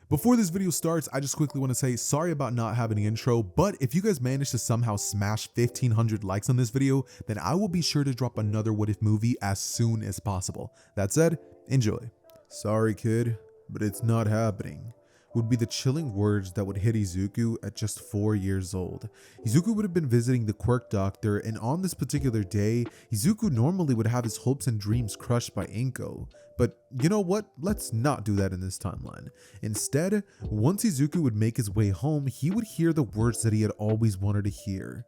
Before this video starts, I just quickly want to say sorry about not having an intro, but if you guys manage to somehow smash 1,500 likes on this video, then I will be sure to drop another what if movie as soon as possible. That said, enjoy. Sorry kid, but it's not happening, would be the chilling words that would hit Izuku at just 4 years old. Izuku would have been visiting the quirk doctor, and on this particular day, Izuku normally would have his hopes and dreams crushed by Inko. But you know what? Let's not do that in this timeline. Instead, once Izuku would make his way home, he would hear the words that he had always wanted to hear.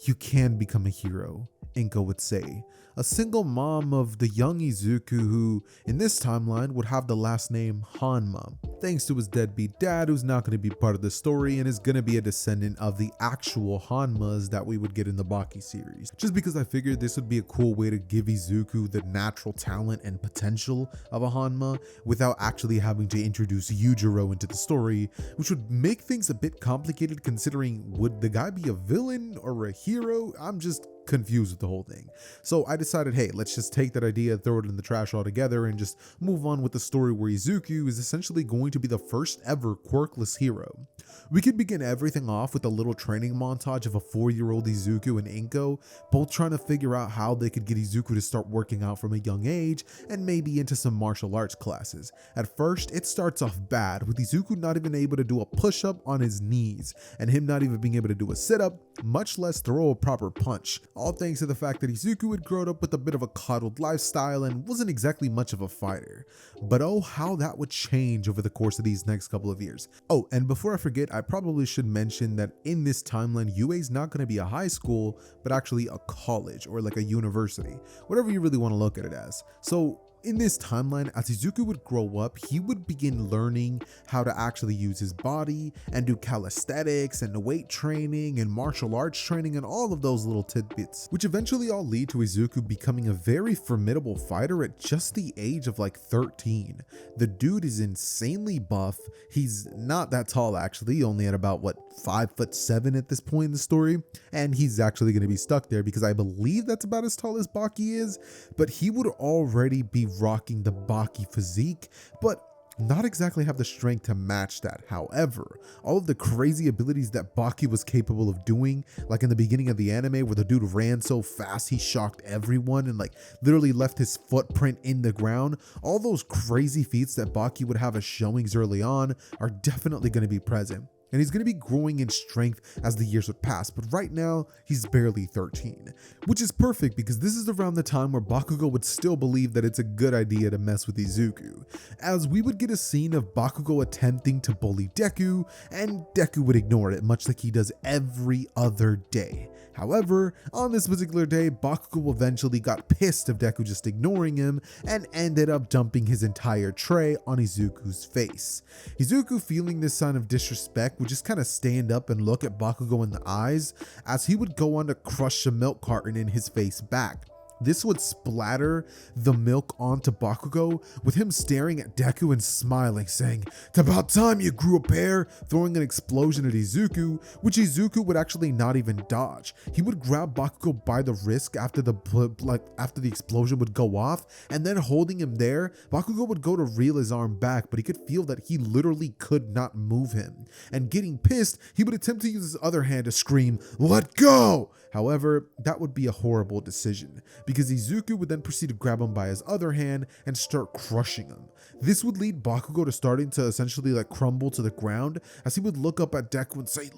"You can become a hero," Inko would say. A single mom of the young Izuku who, in this timeline, would have the last name Hanma, thanks to his deadbeat dad who's not going to be part of the story and is going to be a descendant of the actual Hanmas that we would get in the Baki series. Just because I figured this would be a cool way to give Izuku the natural talent and potential of a Hanma without actually having to introduce Yujiro into the story, which would make things a bit complicated considering would the guy be a villain or a hero? I'm just confused with the whole thing. So I decided, hey, let's just take that idea, throw it in the trash altogether, and just move on with the story where Izuku is essentially going to be the first ever quirkless hero. We could begin everything off with a little training montage of a 4-year-old Izuku and Inko, both trying to figure out how they could get Izuku to start working out from a young age and maybe into some martial arts classes. At first, it starts off bad, with Izuku not even able to do a push-up on his knees, and him not even being able to do a sit-up, much less throw a proper punch. All thanks to the fact that Izuku had grown up with a bit of a coddled lifestyle and wasn't exactly much of a fighter. But oh, how that would change over the course of these next couple of years. Oh, and before I forget, I probably should mention that in this timeline, UA is not going to be a high school, but actually a college or like a university, whatever you really want to look at it as. So in this timeline, as Izuku would grow up, he would begin learning how to actually use his body and do calisthenics and weight training and martial arts training and all of those little tidbits, which eventually all lead to Izuku becoming a very formidable fighter at just the age of like 13. The dude is insanely buff. He's not that tall actually, only at about 5'7" at this point in the story, and he's actually going to be stuck there because I believe that's about as tall as Baki is, but he would already be rocking the Baki physique, but not exactly have the strength to match that. However, all of the crazy abilities that Baki was capable of doing, like in the beginning of the anime where the dude ran so fast he shocked everyone and like literally left his footprint in the ground, all those crazy feats that Baki would have as showings early on are definitely going to be present. And he's going to be growing in strength as the years would pass, but right now, he's barely 13. Which is perfect because this is around the time where Bakugo would still believe that it's a good idea to mess with Izuku, as we would get a scene of Bakugo attempting to bully Deku, and Deku would ignore it, much like he does every other day. However, on this particular day, Bakugo eventually got pissed of Deku just ignoring him and ended up dumping his entire tray on Izuku's face. Izuku, feeling this sign of disrespect, would just kind of stand up and look at Bakugo in the eyes as he would go on to crush a milk carton in his face back. This would splatter the milk onto Bakugo, with him staring at Deku and smiling, saying, "It's about time you grew a pair," throwing an explosion at Izuku, which Izuku would actually not even dodge. He would grab Bakugo by the wrist after the explosion would go off, and then holding him there, Bakugo would go to reel his arm back, but he could feel that he literally could not move him. And getting pissed, he would attempt to use his other hand to scream, "Let go!" However, that would be a horrible decision, because Izuku would then proceed to grab him by his other hand and start crushing him. This would lead Bakugo to starting to essentially like crumble to the ground as he would look up at Deku and say,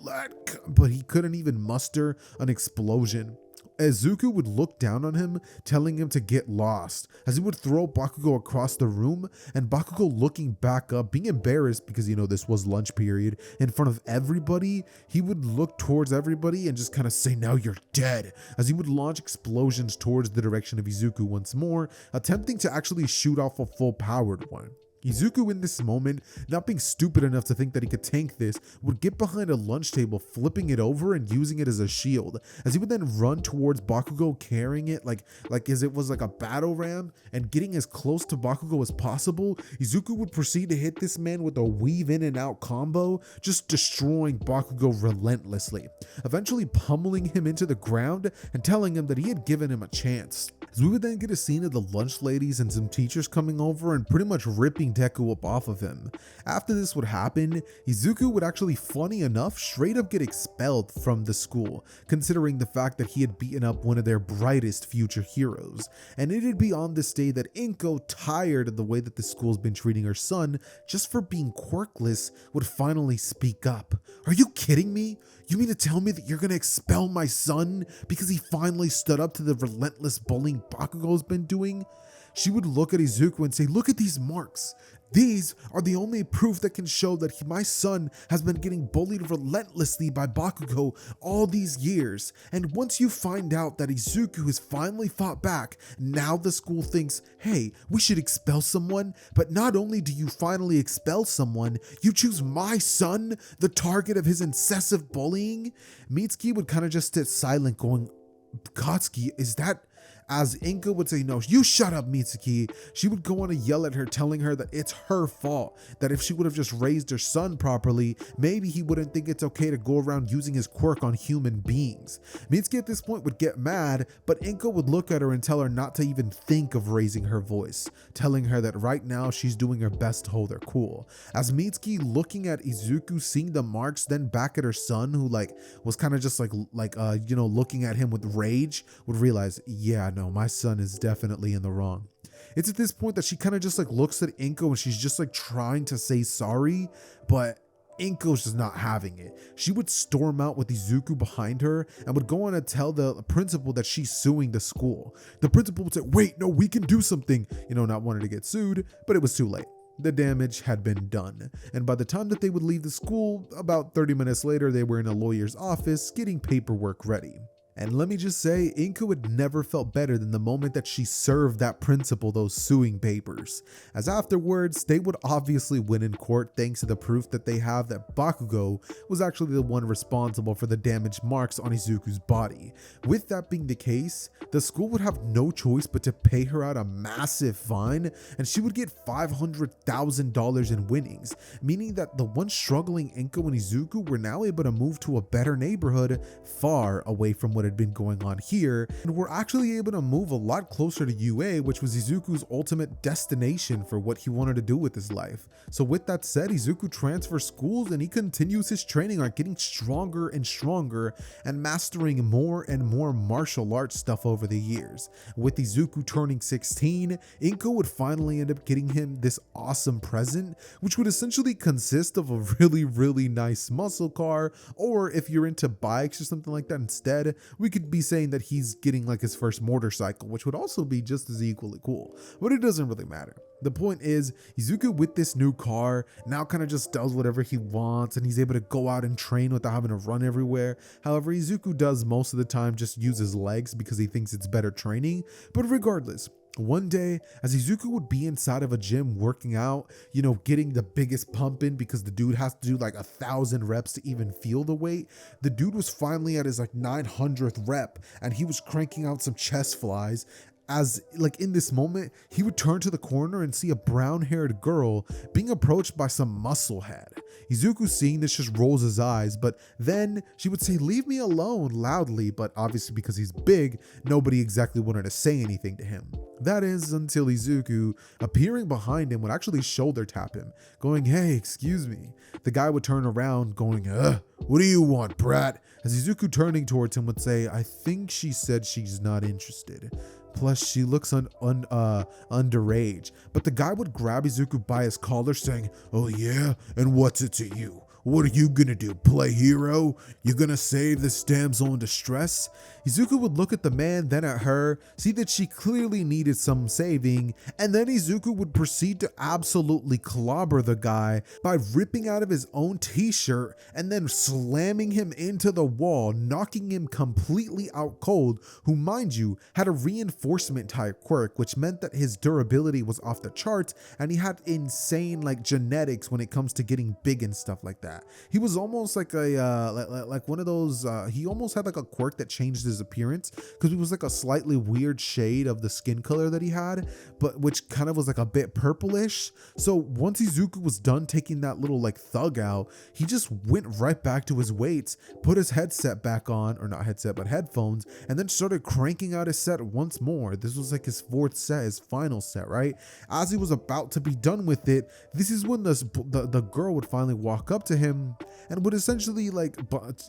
but he couldn't even muster an explosion. Izuku would look down on him, telling him to get lost, as he would throw Bakugo across the room, and Bakugo looking back up, being embarrassed because, this was lunch period, in front of everybody, he would look towards everybody and just kind of say, "Now you're dead," as he would launch explosions towards the direction of Izuku once more, attempting to actually shoot off a full-powered one. Izuku in this moment, not being stupid enough to think that he could tank this, would get behind a lunch table, flipping it over and using it as a shield, as he would then run towards Bakugo carrying it like as it was like a battle ram, and getting as close to Bakugo as possible, Izuku would proceed to hit this man with a weave in and out combo, just destroying Bakugo relentlessly, eventually pummeling him into the ground and telling him that he had given him a chance. As we would then get a scene of the lunch ladies and some teachers coming over and pretty much ripping Deku up off of him. After this would happen, Izuku would actually, funny enough, straight up get expelled from the school, considering the fact that he had beaten up one of their brightest future heroes. And it'd be on this day that Inko, tired of the way that the school's been treating her son just for being quirkless, would finally speak up. "Are you kidding me? You mean to tell me that you're gonna expel my son because he finally stood up to the relentless bullying Bakugo's been doing?" She would look at Izuku and say, "Look at these marks. These are the only proof that can show that my son has been getting bullied relentlessly by Bakugo all these years. And once you find out that Izuku has finally fought back, now the school thinks, hey, we should expel someone. But not only do you finally expel someone, you choose my son, the target of his incessant bullying." Mitsuki would kind of just sit silent going, "Katsuki, is that..." As Inko would say, "No, you shut up, Mitsuki." She would go on and yell at her, telling her that it's her fault, that if she would have just raised her son properly, maybe he wouldn't think it's okay to go around using his quirk on human beings. Mitsuki at this point would get mad, but Inko would look at her and tell her not to even think of raising her voice, telling her that right now she's doing her best to hold her cool. As Mitsuki, looking at Izuku, seeing the marks, then back at her son, who was kind of just looking at him with rage, would realize, yeah, no, my son is definitely in the wrong. It's at this point that she kind of just looks at Inko and she's just trying to say sorry, but Inko's just not having it. She would storm out with Izuku behind her and would go on and tell the principal that she's suing the school. The principal would say, "Wait, no, we can do something," not wanting to get sued, but it was too late. The damage had been done, and by the time that they would leave the school, about 30 minutes later, they were in a lawyer's office getting paperwork ready. And let me just say, Inko had never felt better than the moment that she served that principal those suing papers, as afterwards, they would obviously win in court thanks to the proof that they have that Bakugo was actually the one responsible for the damaged marks on Izuku's body. With that being the case, the school would have no choice but to pay her out a massive fine, and she would get $500,000 in winnings, meaning that the once struggling Inko and Izuku were now able to move to a better neighborhood far away from what had been going on here, and were actually able to move a lot closer to UA, which was Izuku's ultimate destination for what he wanted to do with his life. So with that said, Izuku transfers schools and he continues his training on getting stronger and stronger and mastering more and more martial arts stuff over the years. With Izuku turning 16, Inko would finally end up getting him this awesome present, which would essentially consist of a really nice muscle car, or if you're into bikes or something like that instead, we could be saying that he's getting his first motorcycle, which would also be just as equally cool, but it doesn't really matter. The point is, Izuku with this new car now kind of just does whatever he wants, and he's able to go out and train without having to run everywhere. However, Izuku does most of the time just use his legs because he thinks it's better training, but regardless, one day, as Izuku would be inside of a gym working out, getting the biggest pump in because the dude has to do 1,000 reps to even feel the weight, the dude was finally at his 900th rep and he was cranking out some chest flies. As in this moment, he would turn to the corner and see a brown-haired girl being approached by some musclehead. Izuku, seeing this, just rolls his eyes, but then she would say, "Leave me alone," loudly, but obviously because he's big, nobody exactly wanted to say anything to him. That is until Izuku, appearing behind him, would actually shoulder tap him, going, "Hey, excuse me." The guy would turn around going, "What do you want, brat?" As Izuku, turning towards him, would say, "I think she said she's not interested. Plus, she looks underage." But the guy would grab Izuku by his collar, saying, "Oh yeah? And what's it to you? What are you gonna do, play hero? You gonna save this damsel in distress?" Izuku would look at the man, then at her, see that she clearly needed some saving, and then Izuku would proceed to absolutely clobber the guy by ripping out of his own t-shirt and then slamming him into the wall, knocking him completely out cold, who, mind you, had a reinforcement type quirk, which meant that his durability was off the charts and he had insane genetics when it comes to getting big and stuff like that. that. He was almost like a like one of those. He almost had like a quirk that changed his appearance because he was like a slightly weird shade of the skin color that he had, but which kind of was like a bit purplish. So once Izuku was done taking that little like thug out, he just went right back to his weights, put his headset back on, or not headset but headphones, and then started cranking out his set once more. This was like his fourth set, his final set, right? As he was about to be done with it, this is when the girl would finally walk up to him and would essentially like,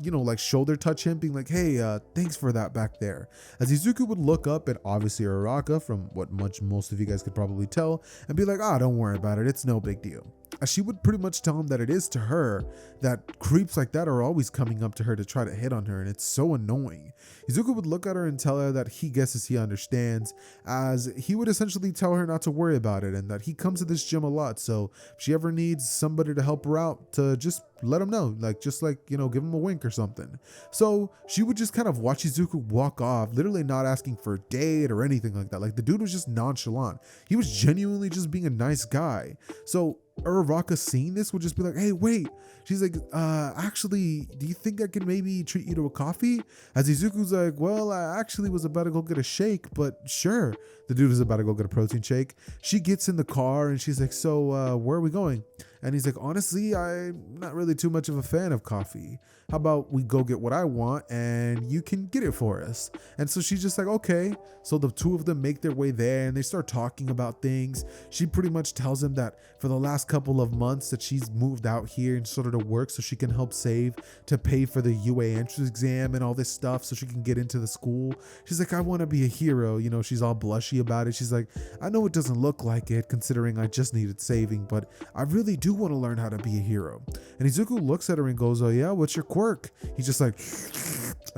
you know, like shoulder touch him, being like, hey, thanks for that back there. As Izuku would look up at obviously Uraraka, from what most of you guys could probably tell, and be like, don't worry about it, it's no big deal. As she would pretty much tell him that it is to her, that creeps like that are always coming up to her to try to hit on her, and it's so annoying. Izuku would look at her and tell her that he guesses he understands, as he would essentially tell her not to worry about it and that he comes to this gym a lot, so if she ever needs somebody to help her out, to just let him know, like just like, you know, give him a wink or something. So she would just kind of watch Izuku walk off, literally not asking for a date or anything like that. Like the dude was just nonchalant. He was genuinely just being a nice guy. So Uraraka seeing this would just be like, hey, wait. She's like, actually, do you think I can maybe treat you to a coffee? As Izuku's like, well, I actually was about to go get a shake, but sure. The dude was about to go get a protein shake. She gets in the car and she's like, so where are we going? And he's like, honestly, I'm not really too much of a fan of coffee. How about we go get what I want and you can get it for us? And so she's just like, okay. So the two of them make their way there and they start talking about things. She pretty much tells him that for the last couple of months that she's moved out here and sort of to work so she can help save to pay for the UA entrance exam and all this stuff so she can get into the school. She's like, I want to be a hero. You know, she's all blushy about it. She's like, I know it doesn't look like it considering I just needed saving, but I really do want to learn how to be a hero. And Izuku looks at her and goes, oh yeah, what's your quirk? He's just like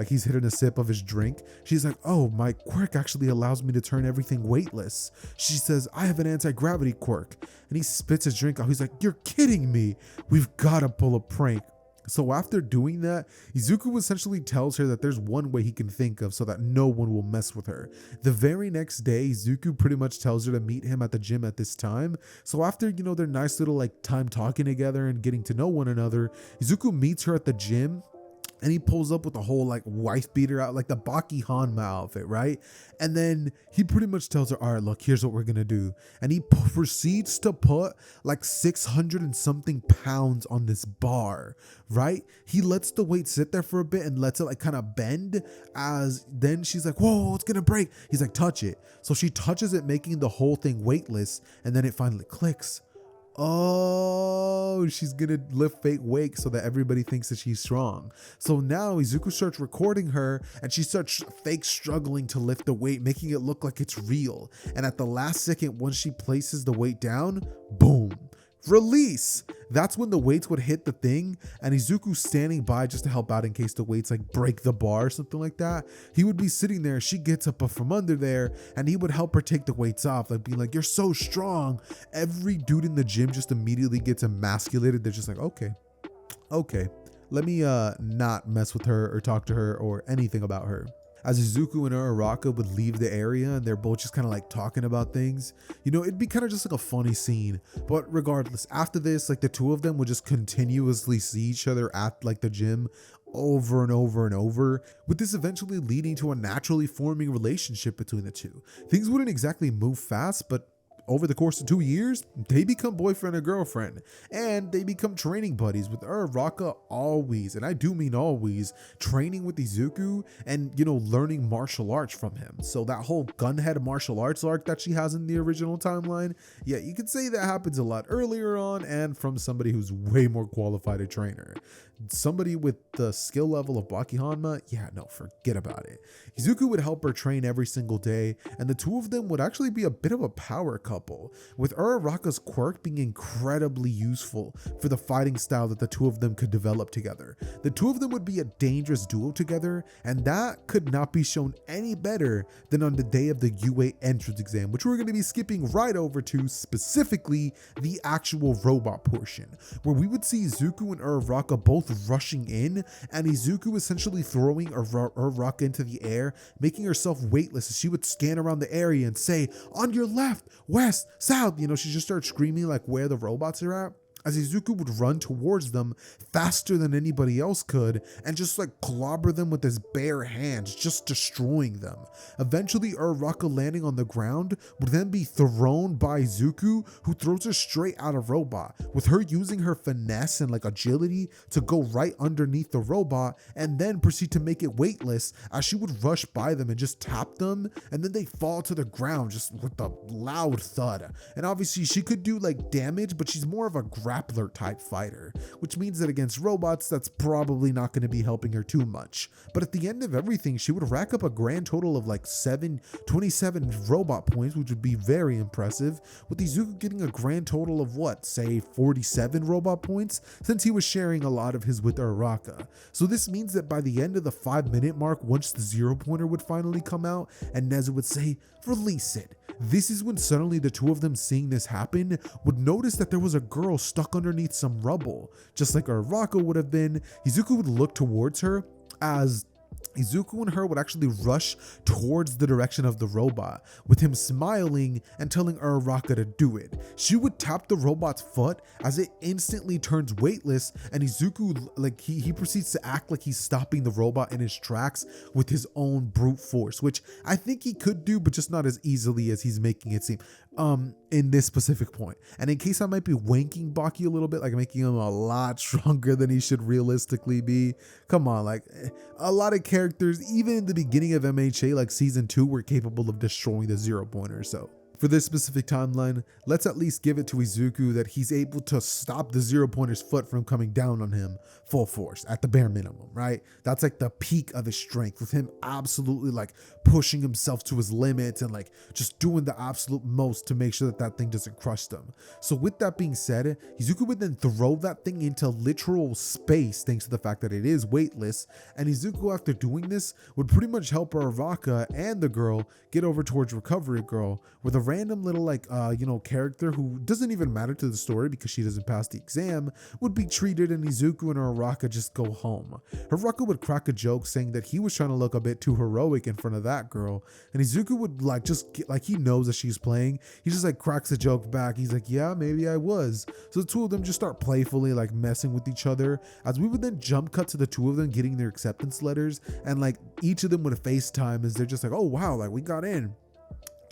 he's hitting a sip of his drink. She's like, oh, my quirk actually allows me to turn everything weightless. She says, I have an anti-gravity quirk. And he spits his drink out. He's like, you're kidding me. We've got to pull a prank. So after doing that, Izuku essentially tells her that there's one way he can think of so that no one will mess with her. The very next day, Izuku pretty much tells her to meet him at the gym at this time. So after, you know, their nice little like time talking together and getting to know one another, Izuku meets her at the gym. And he pulls up with the whole like wife beater out, like the Baki Hanma outfit, right? And then he pretty much tells her, all right, look, here's what we're gonna do. And he proceeds to put like 600 and something pounds on this bar, right? He lets the weight sit there for a bit and lets it like kind of bend, as then she's like, whoa, it's gonna break. He's like, touch it. So she touches it, making the whole thing weightless. And then it finally clicks. Oh, she's gonna lift fake weights so that everybody thinks that she's strong. So now Izuku starts recording her and she starts fake struggling to lift the weight, making it look like it's real. And at the last second, once she places the weight down, boom, release. That's when the weights would hit the thing, and Izuku's standing by just to help out in case the weights like break the bar or something like that. He would be sitting there, she gets up from under there, and he would help her take the weights off, like being like, you're so strong. Every dude in the gym just immediately gets emasculated. They're just like, okay, let me not mess with her or talk to her or anything about her. As Izuku and Uraraka would leave the area and they're both just kind of like talking about things, you know, it'd be kind of just like a funny scene. But regardless, after this, like the two of them would just continuously see each other at like the gym over and over and over, with this eventually leading to a naturally forming relationship between the two. Things wouldn't exactly move fast, but over the course of 2 years, they become boyfriend and girlfriend, and they become training buddies, with Uraraka always, and I do mean always, training with Izuku and, you know, learning martial arts from him. So that whole gunhead martial arts arc that she has in the original timeline, yeah, you could say that happens a lot earlier on and from somebody who's way more qualified a trainer. Somebody with the skill level of Baki Hanma, yeah, no, forget about it. Izuku would help her train every single day, and the two of them would actually be a bit of a power couple, with Uraraka's quirk being incredibly useful for the fighting style that the two of them could develop together. The two of them would be a dangerous duo together, and that could not be shown any better than on the day of the UA entrance exam, which we're going to be skipping right over to, specifically the actual robot portion, where we would see Izuku and Uraraka both rushing in, and Izuku essentially throwing Uraraka into the air, making herself weightless as she would scan around the area and say, on your left, west, south, you know, she just starts screaming like where the robots are at. as Izuku would run towards them faster than anybody else could and just like clobber them with his bare hands, just destroying them. Eventually, Uraraka landing on the ground would then be thrown by Izuku, who throws her straight out of robot, with her using her finesse and like agility to go right underneath the robot and then proceed to make it weightless as she would rush by them and just tap them, and then they fall to the ground just with a loud thud. And obviously she could do like damage, but she's more of a grappler type fighter, which means that against robots that's probably not going to be helping her too much. But at the end of everything, she would rack up a grand total of like 27 robot points, which would be very impressive, with Izuku getting a grand total of what, say 47 robot points, since he was sharing a lot of his with Uraraka. So this means that by the end of the 5-minute mark, once the 0-pointer would finally come out and Nezu would say, "Release it," this is when suddenly the two of them, seeing this happen, would notice that there was a girl stuck underneath some rubble. Just like Uraraka would have been, Izuku would look towards her as Izuku and her would actually rush towards the direction of the robot, with him smiling and telling Uraraka to do it. She would tap the robot's foot as it instantly turns weightless, and Izuku, like he proceeds to act like he's stopping the robot in his tracks with his own brute force, which I think he could do, but just not as easily as he's making it seem in this specific point. And in case I might be wanking Baki a little bit, like making him a lot stronger than he should realistically be, come on, like a lot of characters, even in the beginning of MHA, like season 2, were capable of destroying the 0-pointer. So for this specific timeline, let's at least give it to Izuku that he's able to stop the 0-pointer's foot from coming down on him full force at the bare minimum, right? That's like the peak of his strength, with him absolutely like pushing himself to his limits and like just doing the absolute most to make sure that that thing doesn't crush them. So with that being said, Izuku would then throw that thing into literal space thanks to the fact that it is weightless, and Izuku, after doing this, would pretty much help Uraraka and the girl get over towards Recovery Girl with a random little like character who doesn't even matter to the story because she doesn't pass the exam, would be treated, and Izuku and Uraraka just go home. Uraraka would crack a joke saying that he was trying to look a bit too heroic in front of that girl, and Izuku would like just get, like he knows that she's playing, he just like cracks a joke back. He's like, yeah, maybe I was. So the two of them just start playfully like messing with each other, as we would then jump cut to the two of them getting their acceptance letters, and like each of them would FaceTime as they're just like, oh wow, like we got in.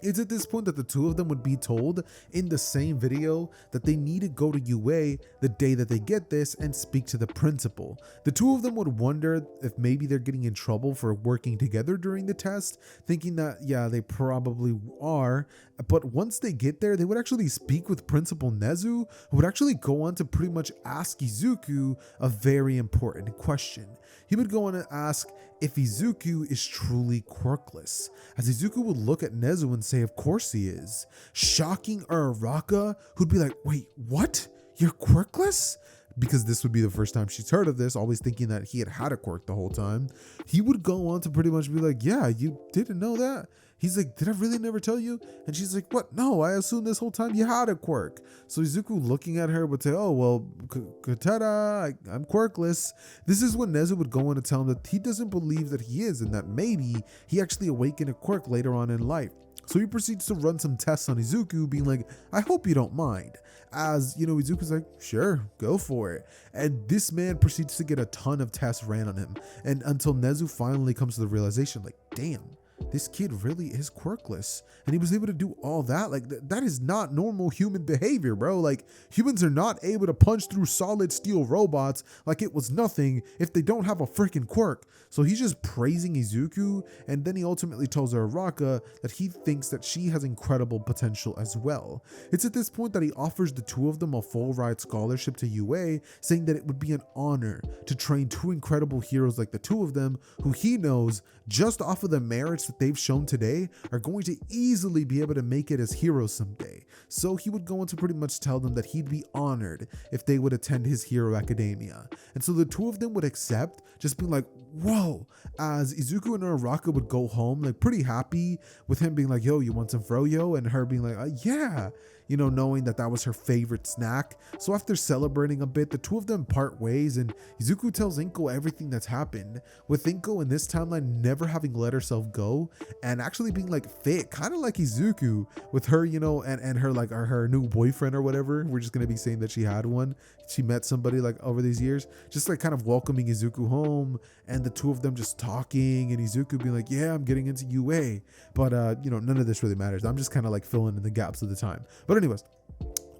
It's at this point that the two of them would be told in the same video that they need to go to UA the day that they get this and speak to the principal. The two of them would wonder if maybe they're getting in trouble for working together during the test, thinking that, yeah, they probably are. But once they get there, they would actually speak with Principal Nezu, who would actually go on to pretty much ask Izuku a very important question. He would go on and ask if Izuku is truly quirkless, as Izuku would look at Nezu and say, of course he is, shocking Uraraka, who'd be like, wait, what? You're quirkless? Because this would be the first time she's heard of this, always thinking that he had a quirk the whole time. He would go on to pretty much be like, yeah, you didn't know that? He's like, did I really never tell you? And she's like, what? No, I assumed this whole time you had a quirk. So Izuku, looking at her, would say, oh, well, Katara, I'm quirkless. This is when Nezu would go on to tell him that he doesn't believe that he is, and that maybe he actually awakened a quirk later on in life. So he proceeds to run some tests on Izuku, being like, I hope you don't mind. As, Izuku's like, sure, go for it. And this man proceeds to get a ton of tests ran on him. And until Nezu finally comes to the realization, like, damn, this kid really is quirkless, and he was able to do all that. Like that is not normal human behavior, bro. Like humans are not able to punch through solid steel robots like it was nothing if they don't have a freaking quirk. So he's just praising Izuku, and then he ultimately tells Uraraka that he thinks that she has incredible potential as well. It's at this point that he offers the two of them a full ride scholarship to UA, saying that it would be an honor to train two incredible heroes like the two of them, who he knows, just off of the merits that they've shown today, are going to easily be able to make it as heroes someday. So he would go on to pretty much tell them that he'd be honored if they would attend his hero academia. And so the two of them would accept, just being like, whoa, as Izuku and Uraraka would go home like pretty happy with him being like, yo, you want some froyo? And her being like, yeah. knowing that that was her favorite snack. So after celebrating a bit, the two of them part ways, and Izuku tells Inko everything that's happened, with Inko in this timeline never having let herself go and actually being like fit, kind of like Izuku with her, and her like her new boyfriend or whatever. We're just gonna be saying that she had one. She met somebody like over these years, just like kind of welcoming Izuku home, and the two of them just talking, and Izuku being like, yeah, I'm getting into UA, but none of this really matters. I'm just kind of like filling in the gaps of the time. But anyways,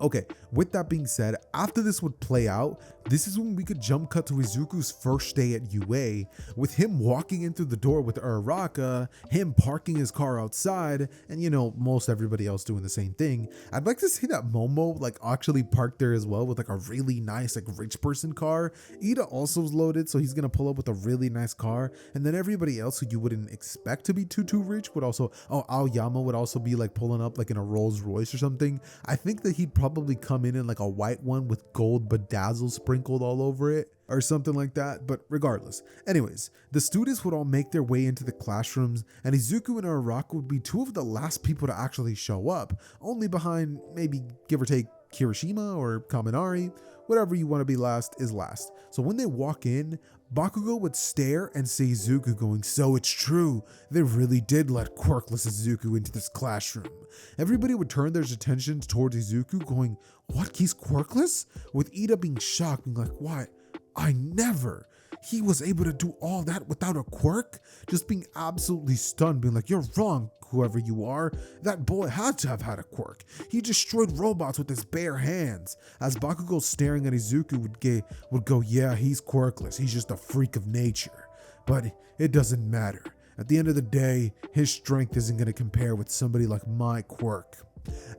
okay, with that being said, after this would play out, this is when we could jump cut to Izuku's first day at UA, with him walking in through the door with Uraraka, him parking his car outside, and most everybody else doing the same thing. I'd like to say that Momo like actually parked there as well with like a really nice like rich person car. Ida also is loaded, so he's gonna pull up with a really nice car, and then everybody else who you wouldn't expect to be too rich would also, Aoyama would also be like pulling up like in a Rolls Royce or something. I think that he'd probably come in like a white one with gold bedazzle sprinkled all over it or something like that, but regardless. Anyways, the students would all make their way into the classrooms, and Izuku and Uraraka would be two of the last people to actually show up, only behind maybe give or take Kirishima or Kaminari. Whatever you want to be last is last. So when they walk in, Bakugo would stare and say Izuku going, so it's true, they really did let quirkless Izuku into this classroom. Everybody would turn their attentions towards Izuku going, what, he's quirkless? With Ida being shocked, being like, what? I never. He was able to do all that without a quirk? Just being absolutely stunned, being like, you're wrong, whoever you are. That boy had to have had a quirk. He destroyed robots with his bare hands. As Bakugo staring at Izuku would go, yeah, he's quirkless. He's just a freak of nature. But it doesn't matter. At the end of the day, his strength isn't going to compare with somebody like my quirk.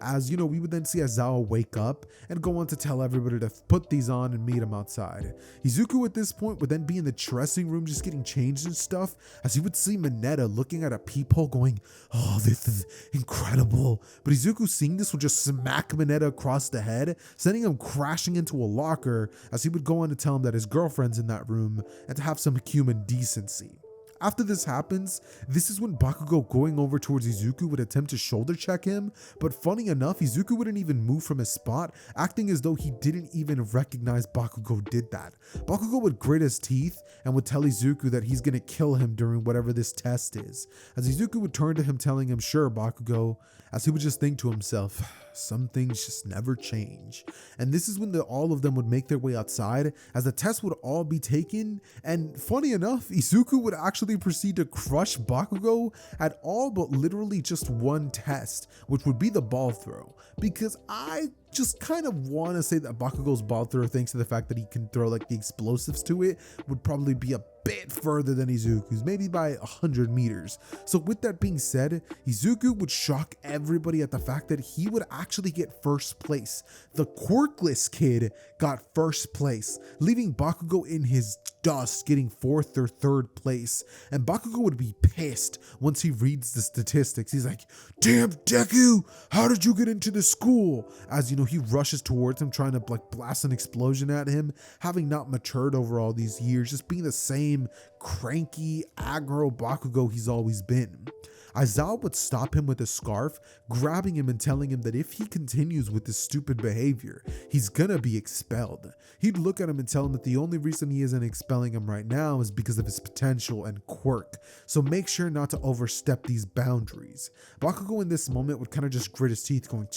As we would then see Aizawa wake up and go on to tell everybody to put these on and meet him outside. Izuku at this point would then be in the dressing room just getting changed and stuff, as he would see Mineta looking at a peephole going, oh, this is incredible. But Izuku seeing this would just smack Mineta across the head, sending him crashing into a locker, as he would go on to tell him that his girlfriend's in that room and to have some human decency. After this happens, this is when Bakugo going over towards Izuku would attempt to shoulder check him, but funny enough, Izuku wouldn't even move from his spot, acting as though he didn't even recognize Bakugo did that. Bakugo would grit his teeth and would tell Izuku that he's gonna kill him during whatever this test is, as Izuku would turn to him telling him, sure Bakugo, as he would just think to himself, some things just never change. And this is when all of them would make their way outside, as the tests would all be taken, and funny enough, Izuku would actually proceed to crush Bakugo at all but literally just one test, which would be the ball throw, because I just kind of want to say that Bakugo's ball throw, thanks to the fact that he can throw like the explosives to it, would probably be a bit further than Izuku's, maybe by 100 meters. So with that being said, Izuku would shock everybody at the fact that he would actually get first place. The quirkless kid got first place, leaving Bakugo in his dust getting fourth or third place. And Bakugo would be pissed once he reads the statistics. He's like, damn Deku, how did you get into the school? As he rushes towards him trying to like blast an explosion at him, having not matured over all these years, just being the same cranky aggro Bakugo he's always been. Aizawa would stop him with a scarf, grabbing him and telling him that if he continues with this stupid behavior, he's gonna be expelled. He'd look at him and tell him that the only reason he isn't expelling him right now is because of his potential and quirk, so make sure not to overstep these boundaries. Bakugo in this moment would kind of just grit his teeth going,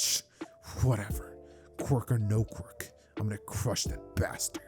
whatever, quirk or no quirk, I'm gonna crush that bastard.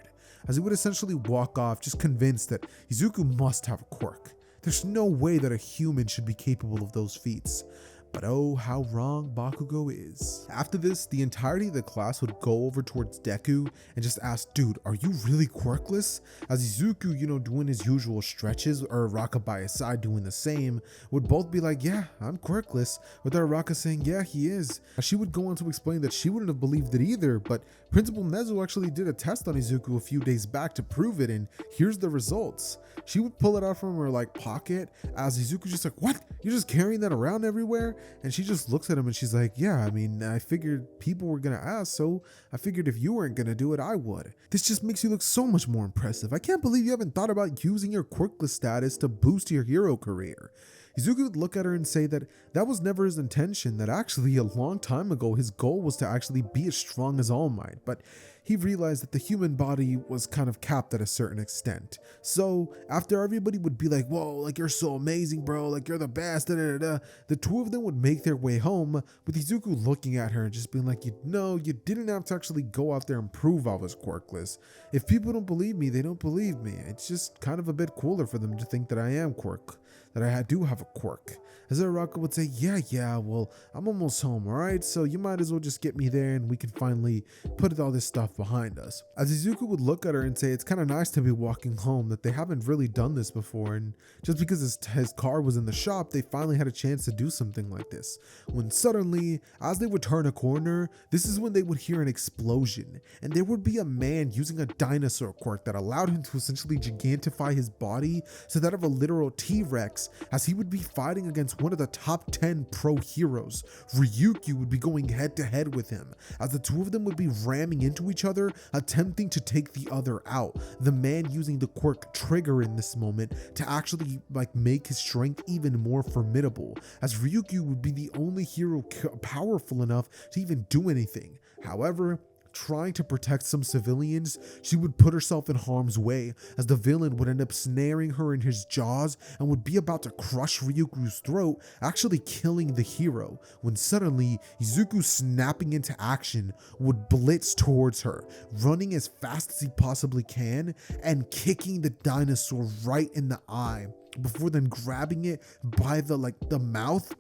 As he would essentially walk off, just convinced that Izuku must have a quirk. There's no way that a human should be capable of those feats. But oh, how wrong Bakugo is. After this, the entirety of the class would go over towards Deku and just ask, dude, are you really quirkless? As Izuku, doing his usual stretches, or Uraraka by his side doing the same, would both be like, yeah, I'm quirkless, with Uraraka saying, yeah, he is. She would go on to explain that she wouldn't have believed it either, but Principal Nezu actually did a test on Izuku a few days back to prove it, and here's the results. She would pull it out from her pocket, as Izuku's just like, what? You're just carrying that around everywhere? And she just looks at him and she's like, yeah, I mean, I figured people were gonna ask, so I figured if you weren't gonna do it, I would. This just makes you look so much more impressive. I can't believe you haven't thought about using your quirkless status to boost your hero career. Izuku would look at her and say that that was never his intention, that actually a long time ago his goal was to actually be as strong as All Might, but he realized that the human body was kind of capped at a certain extent. So after everybody would be like, whoa, like you're so amazing, bro, like you're the best, the two of them would make their way home with Izuku looking at her and just being like, you didn't have to actually go out there and prove I was quirkless. If people don't believe me, they don't believe me. It's just kind of a bit cooler for them to think that I am quirk, that I do have a quirk. As Araka would say, yeah, well, I'm almost home, alright? So you might as well just get me there and we can finally put all this stuff behind us. As Izuku would look at her and say, it's kind of nice to be walking home, that they haven't really done this before, and just because his car was in the shop, they finally had a chance to do something like this. When suddenly, as they would turn a corner, this is when they would hear an explosion, and there would be a man using a dinosaur quirk that allowed him to essentially gigantify his body to that of a literal T-Rex, as he would be fighting against one of the top 10 pro heroes. Ryukyu would be going head to head with him, as the two of them would be ramming into each other, attempting to take the other out. The man using the quirk Trigger in this moment to actually make his strength even more formidable, as Ryukyu would be the only hero powerful enough to even do anything. However, trying to protect some civilians, she would put herself in harm's way, as the villain would end up snaring her in his jaws and would be about to crush Ryukyu's throat, actually killing the hero, when suddenly Izuku, snapping into action, would blitz towards her, running as fast as he possibly can and kicking the dinosaur right in the eye, before then grabbing it by the mouth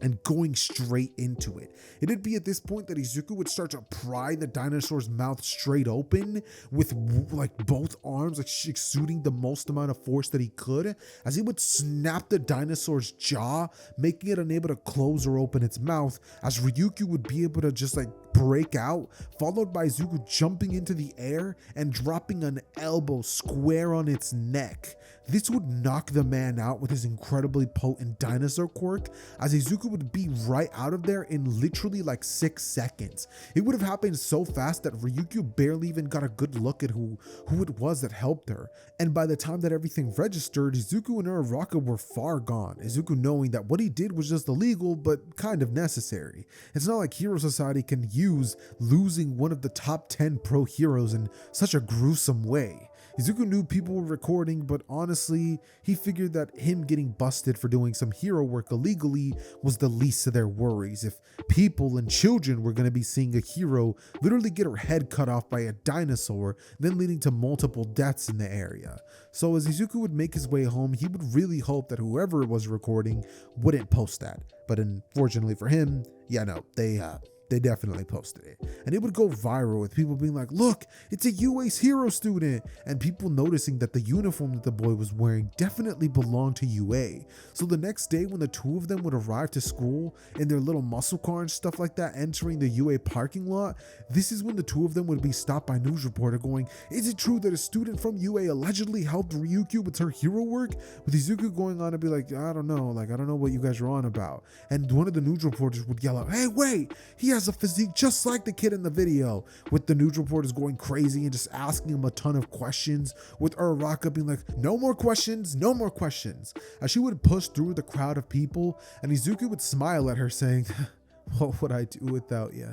and going straight into it. It'd be at this point that Izuku would start to pry the dinosaur's mouth straight open with both arms, exuding the most amount of force that he could, as he would snap the dinosaur's jaw, making it unable to close or open its mouth, as Ryukyu would be able to just break out, followed by Izuku jumping into the air and dropping an elbow square on its neck. This would knock the man out with his incredibly potent dinosaur quirk, as Izuku would be right out of there in literally 6 seconds. It would have happened so fast that Ryukyu barely even got a good look at who it was that helped her. And by the time that everything registered, Izuku and Uraraka were far gone. Izuku knowing that what he did was just illegal, but kind of necessary. It's not like Hero Society can use losing one of the top 10 pro heroes in such a gruesome way. Izuku knew people were recording, but honestly, he figured that him getting busted for doing some hero work illegally was the least of their worries, if people and children were going to be seeing a hero literally get her head cut off by a dinosaur, then leading to multiple deaths in the area. So as Izuku would make his way home, he would really hope that whoever was recording wouldn't post that. But unfortunately for him, they definitely posted it, and it would go viral with people being like, look, it's a UA's hero student, and people noticing that the uniform that the boy was wearing definitely belonged to UA. So the next day when the two of them would arrive to school in their little muscle car and stuff like that, entering the UA parking lot, this is when the two of them would be stopped by a news reporter going, is it true that a student from UA allegedly helped Ryukyu with her hero work? With Izuku going on to be like, I don't know what you guys are on about. And one of the news reporters would yell out, hey, wait, he has a physique just like the kid in the video, with the news reporters going crazy and just asking him a ton of questions, with Uraraka being like, no more questions, as she would push through the crowd of people, and Izuku would smile at her saying, what would I do without you?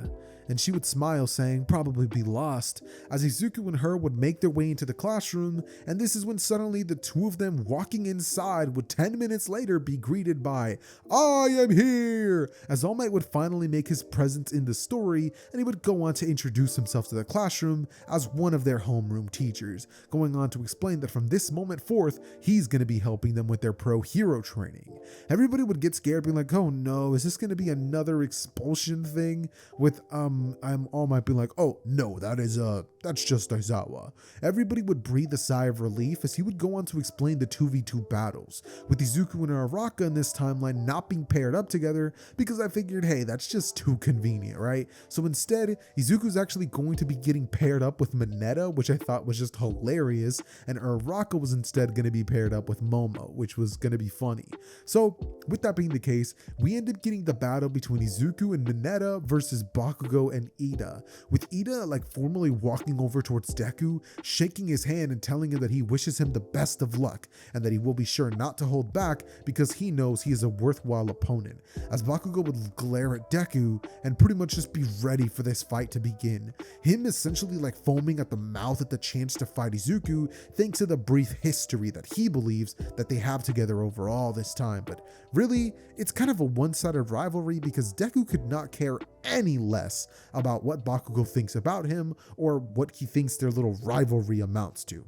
And she would smile saying, probably be lost, as Izuku and her would make their way into the classroom, and this is when suddenly the two of them walking inside would 10 minutes later be greeted by, I am here, as All Might would finally make his presence in the story, and he would go on to introduce himself to the classroom as one of their homeroom teachers, going on to explain that from this moment forth, he's going to be helping them with their pro hero training. Everybody would get scared, being like, oh no, is this going to be another expulsion thing? With All Might be like, oh no, that's just Aizawa. Everybody would breathe a sigh of relief as he would go on to explain the 2v2 battles, with Izuku and Uraraka in this timeline not being paired up together, because I figured, hey, that's just too convenient, right? So instead, Izuku's actually going to be getting paired up with Mineta, which I thought was just hilarious, and Uraraka was instead going to be paired up with Momo, which was going to be funny. So with that being the case, we ended getting the battle between Izuku and Mineta versus Bakugo Bakugo and Ida, with Ida like formally walking over towards Deku, shaking his hand and telling him that he wishes him the best of luck and that he will be sure not to hold back because he knows he is a worthwhile opponent, as Bakugo would glare at Deku and pretty much just be ready for this fight to begin, him essentially like foaming at the mouth at the chance to fight Izuku thanks to the brief history that he believes that they have together over all this time. But really, it's kind of a one-sided rivalry because Deku could not care any less about what Bakugo thinks about him or what he thinks their little rivalry amounts to.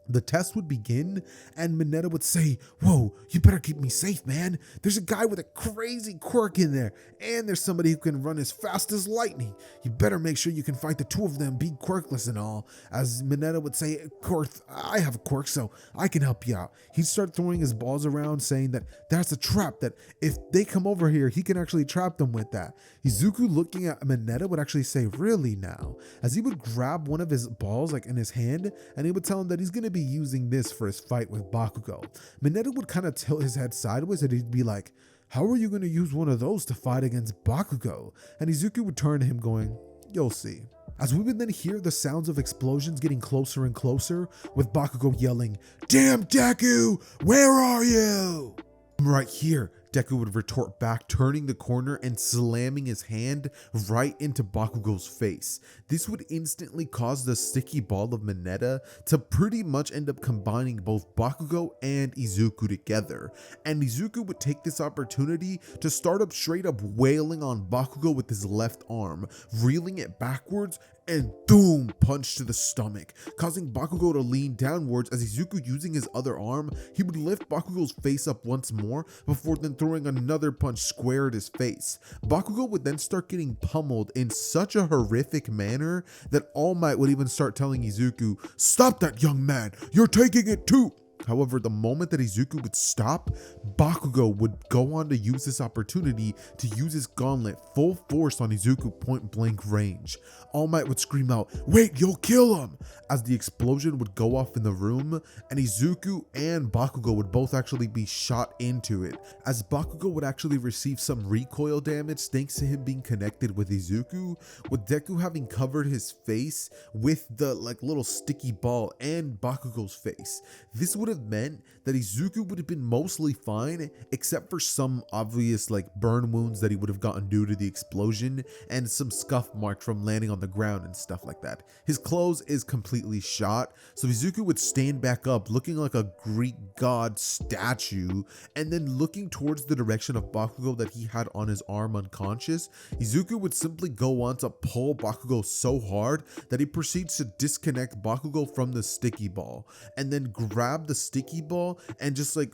The test would begin and Mineta would say, "Whoa, you better keep me safe, man. There's a guy with a crazy quirk in there, and there's somebody who can run as fast as lightning. You better make sure you can fight the two of them, be quirkless and all." As Mineta would say, "Quirk, I have a quirk, so I can help you out." He'd start throwing his balls around saying that that's a trap, that if they come over here, he can actually trap them with that. Izuku, looking at Mineta, would actually say, "Really now?" As he would grab one of his balls like in his hand, and he would tell him that he's going to be using this for his fight with Bakugo. Mineta would kind of tilt his head sideways and he'd be like, "How are you going to use one of those to fight against Bakugo?" And Izuku would turn to him going, "You'll see." As we would then hear the sounds of explosions getting closer and closer, with Bakugo yelling, "Damn Deku, where are you?" "I'm right here," Deku would retort back, turning the corner and slamming his hand right into Bakugo's face. This would instantly cause the sticky ball of Mineta to pretty much end up combining both Bakugo and Izuku together. And Izuku would take this opportunity to start up straight up wailing on Bakugo with his left arm, reeling it backwards and boom, punch to the stomach, causing Bakugo to lean downwards. As Izuku, using his other arm, he would lift Bakugo's face up once more before then throwing another punch square at his face. Bakugo would then start getting pummeled in such a horrific manner that All Might would even start telling Izuku, "Stop that, young man, you're taking it too." However, the moment that Izuku would stop, Bakugo would go on to use this opportunity to use his gauntlet full force on Izuku point blank range. All Might would scream out, "Wait, you'll kill him!" as the explosion would go off in the room, and Izuku and Bakugo would both actually be shot into it, as Bakugo would actually receive some recoil damage thanks to him being connected with Izuku, with Deku having covered his face with the like little sticky ball and Bakugo's face. This would have meant that Izuku would have been mostly fine except for some obvious like burn wounds that he would have gotten due to the explosion and some scuff marks from landing on the ground and stuff like that. His clothes is completely shot, so Izuku would stand back up looking like a Greek god statue, and then looking towards the direction of Bakugo that he had on his arm unconscious. Izuku would simply go on to pull Bakugo so hard that he proceeds to disconnect Bakugo from the sticky ball and then grab the sticky ball and just like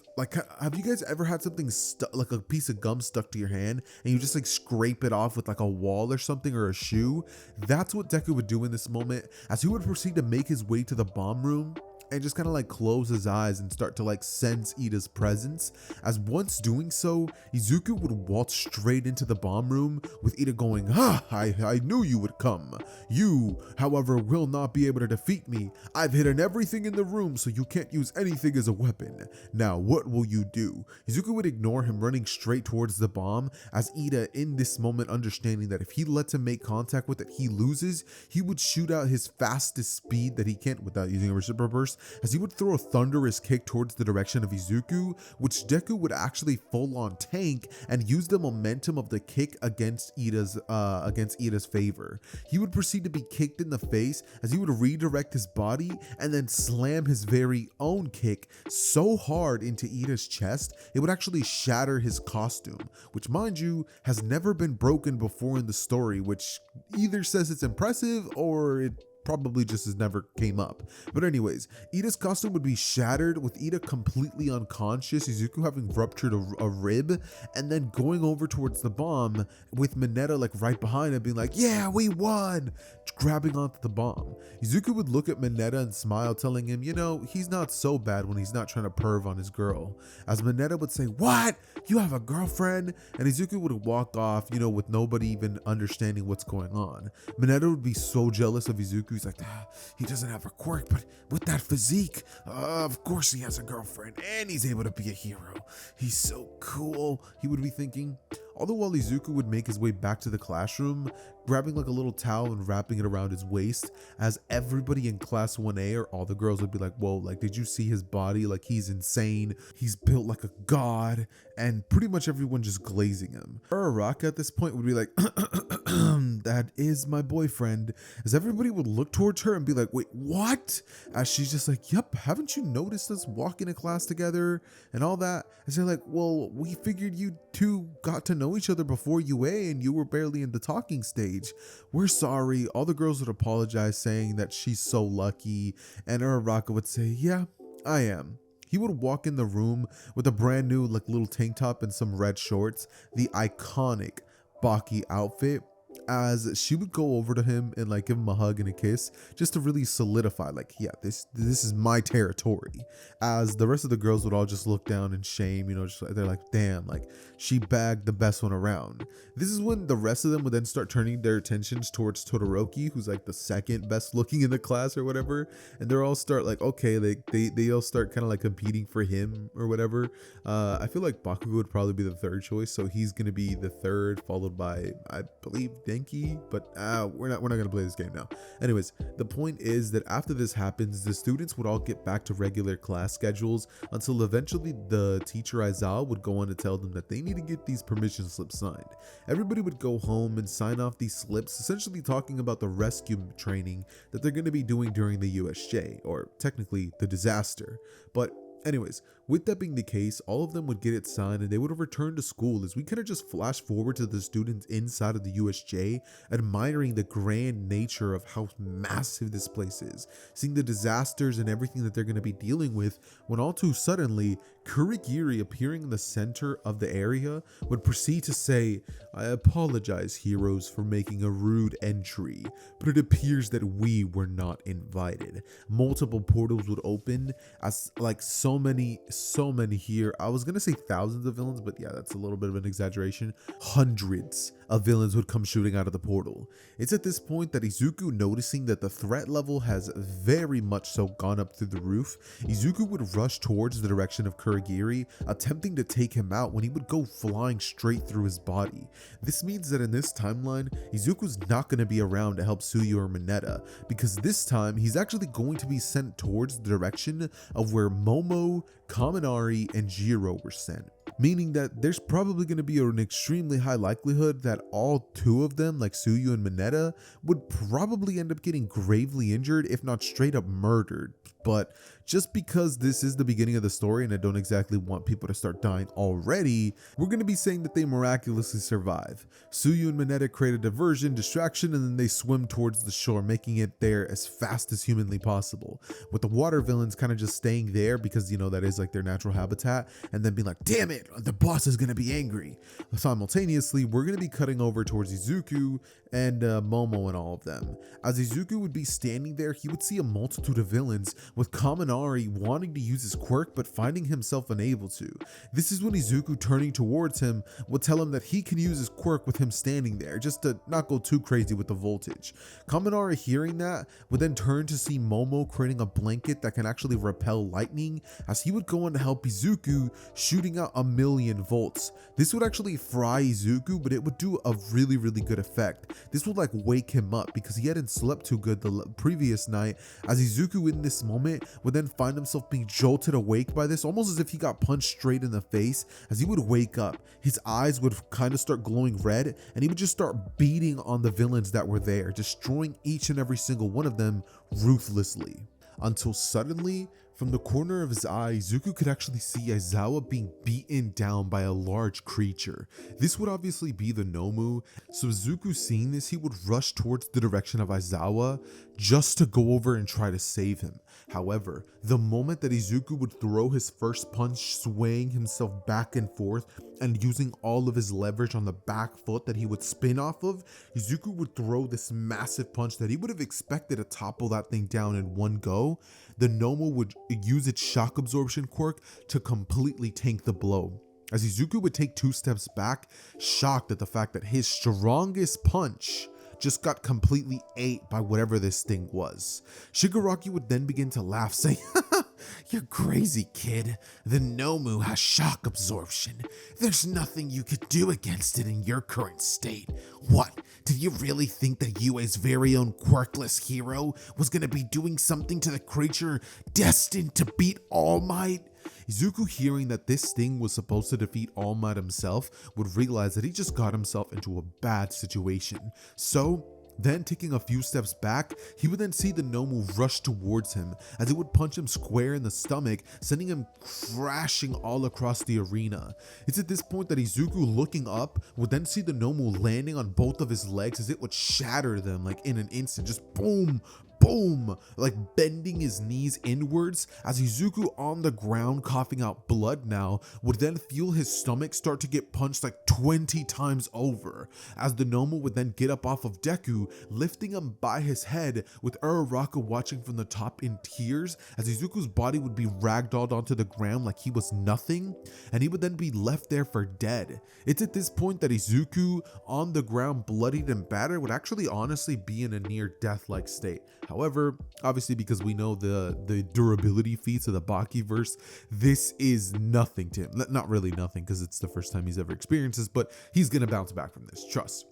have you guys ever had something stuck, like a piece of gum stuck to your hand, and you just like scrape it off with like a wall or something or a shoe? That's what Deku would do in this moment, as he would proceed to make his way to the bomb room and just kind of like close his eyes and start to like sense Ida's presence. As once doing so, Izuku would waltz straight into the bomb room with Ida going, "Ha, I knew you would come. You, however, will not be able to defeat me. I've hidden everything in the room so you can't use anything as a weapon. Now what will you do?" Izuku would ignore him, running straight towards the bomb, as Ida in this moment understanding that if he lets him make contact with it, he loses, he would shoot out his fastest speed that he can without using a reciprocal burst, as he would throw a thunderous kick towards the direction of Izuku, which Deku would actually full on tank and use the momentum of the kick against Ida's favor. He would proceed to be kicked in the face as he would redirect his body and then slam his very own kick so hard into Ida's chest it would actually shatter his costume, which mind you has never been broken before in the story, which either says it's impressive or it probably just has never came up. But anyways, Ida's costume would be shattered with Ida completely unconscious, Izuku having ruptured a rib, and then going over towards the bomb with Mineta like right behind him being like, "Yeah, we won!" grabbing onto the bomb. Izuku would look at Mineta and smile, telling him, you know, he's not so bad when he's not trying to perv on his girl. As Mineta would say, "What? You have a girlfriend?" And Izuku would walk off, you know, with nobody even understanding what's going on. Mineta would be so jealous of Izuku. He's like, he doesn't have a quirk, but with that physique, of course he has a girlfriend and he's able to be a hero. He's so cool, he would be thinking. Although while Izuku would make his way back to the classroom, grabbing like a little towel and wrapping it around his waist, as everybody in class 1A or all the girls would be like, whoa, like, did you see his body? Like, he's insane. He's built like a god. And pretty much everyone just glazing him. Uraraka at this point would be like, that is my boyfriend. As everybody would look towards her and be like, wait, what? As she's just like, yep, haven't you noticed us walking to class together and all that? And they're like, well, we figured you two got to know each other before UA and you were barely in the talking stage. We're sorry. All the girls would apologize, saying that she's so lucky. And Uraraka would say, yeah, I am. He would walk in the room with a brand new like little tank top and some red shorts, the iconic Baki outfit, as she would go over to him and like give him a hug and a kiss just to really solidify like, yeah, this is my territory. As the rest of the girls would all just look down in shame, you know, just they're like, damn, like she bagged the best one around. This is when the rest of them would then start turning their attentions towards Todoroki, who's like the second best looking in the class or whatever, and they're all start like, okay, they all start kind of like competing for him or whatever. I feel like Bakugo would probably be the third choice, so he's gonna be the third, followed by, I believe, Denki, but we're not gonna play this game now. Anyways, the point is that after this happens, the students would all get back to regular class schedules until eventually the teacher Aizawa would go on to tell them that they need to get these permission slips signed. Everybody would go home and sign off these slips, essentially talking about the rescue training that they're going to be doing during the USJ, or technically the disaster. But anyways, with that being the case, all of them would get it signed and they would have returned to school, as we kind of just flash forward to the students inside of the USJ, admiring the grand nature of how massive this place is, seeing the disasters and everything that they're going to be dealing with, when all too suddenly, Kurigiri, appearing in the center of the area, would proceed to say, I apologize, heroes, for making a rude entry, but it appears that we were not invited. Multiple portals would open, as like so many here. I was gonna say thousands of villains, but yeah, that's a little bit of an exaggeration. Hundreds of villains would come shooting out of the portal. It's at this point that Izuku, noticing that the threat level has very much so gone up through the roof, Izuku would rush towards the direction of Kurigiri, attempting to take him out, when he would go flying straight through his body. This means that in this timeline, Izuku's not going to be around to help Tsuyu or Mineta, because this time he's actually going to be sent towards the direction of where Momo, Kaminari, and Jiro were sent. Meaning that there's probably going to be an extremely high likelihood that all two of them, like Tsuyu and Mineta, would probably end up getting gravely injured, if not straight up murdered. But just because this is the beginning of the story and I don't exactly want people to start dying already, we're going to be saying that they miraculously survive. Tsuyu and Mineta create a diversion, distraction, and then they swim towards the shore, making it there as fast as humanly possible. With the water villains kind of just staying there because, you know, that is like their natural habitat, and then being like, damn it, the boss is going to be angry. Simultaneously, we're going to be cutting over towards Izuku and Momo and all of them. As Izuku would be standing there, he would see a multitude of villains, with Kaminari wanting to use his quirk but finding himself unable to. This is when Izuku, turning towards him, would tell him that he can use his quirk with him standing there, just to not go too crazy with the voltage. Kaminari, hearing that, would then turn to see Momo creating a blanket that can actually repel lightning, as he would go on to help Izuku, shooting out 1,000,000 volts. This would actually fry Izuku, but it would do a really good effect. This would like wake him up because he hadn't slept too good the previous night, as Izuku in this moment would then find himself being jolted awake by this, almost as if he got punched straight in the face. As he would wake up, his eyes would kind of start glowing red, and he would just start beating on the villains that were there, destroying each and every single one of them ruthlessly. Until suddenly, from the corner of his eye, Izuku could actually see Aizawa being beaten down by a large creature. This would obviously be the Nomu, so Izuku, seeing this, he would rush towards the direction of Aizawa just to go over and try to save him. However, the moment that Izuku would throw his first punch, swaying himself back and forth and using all of his leverage on the back foot that he would spin off of, Izuku would throw this massive punch that he would have expected to topple that thing down in one go. The Nomu would use its shock absorption quirk to completely tank the blow, as Izuku would take 2 steps back, shocked at the fact that his strongest punch just got completely ate by whatever this thing was. Shigaraki would then begin to laugh, saying, You're crazy, kid. The Nomu has shock absorption. There's nothing you could do against it in your current state. What? Did you really think that UA's very own quirkless hero was gonna be doing something to the creature destined to beat All Might? Izuku, hearing that this thing was supposed to defeat All Might himself, would realize that he just got himself into a bad situation. So, then taking a few steps back, he would then see the Nomu rush towards him as it would punch him square in the stomach, sending him crashing all across the arena. It's at this point that Izuku, looking up, would then see the Nomu landing on both of his legs as it would shatter them like in an instant, just boom, boom, like bending his knees inwards as Izuku, on the ground coughing out blood now, would then feel his stomach start to get punched like 20 times over as the Nomu would then get up off of Deku, lifting him by his head, with Uraraka watching from the top in tears as Izuku's body would be ragdolled onto the ground like he was nothing, and he would then be left there for dead. It's at this point that Izuku, on the ground bloodied and battered, would actually honestly be in a near death-like state. However, obviously because we know the durability feats of the Baki verse, this is nothing to him. Not really nothing because it's the first time he's ever experienced this, but he's gonna bounce back from this, trust.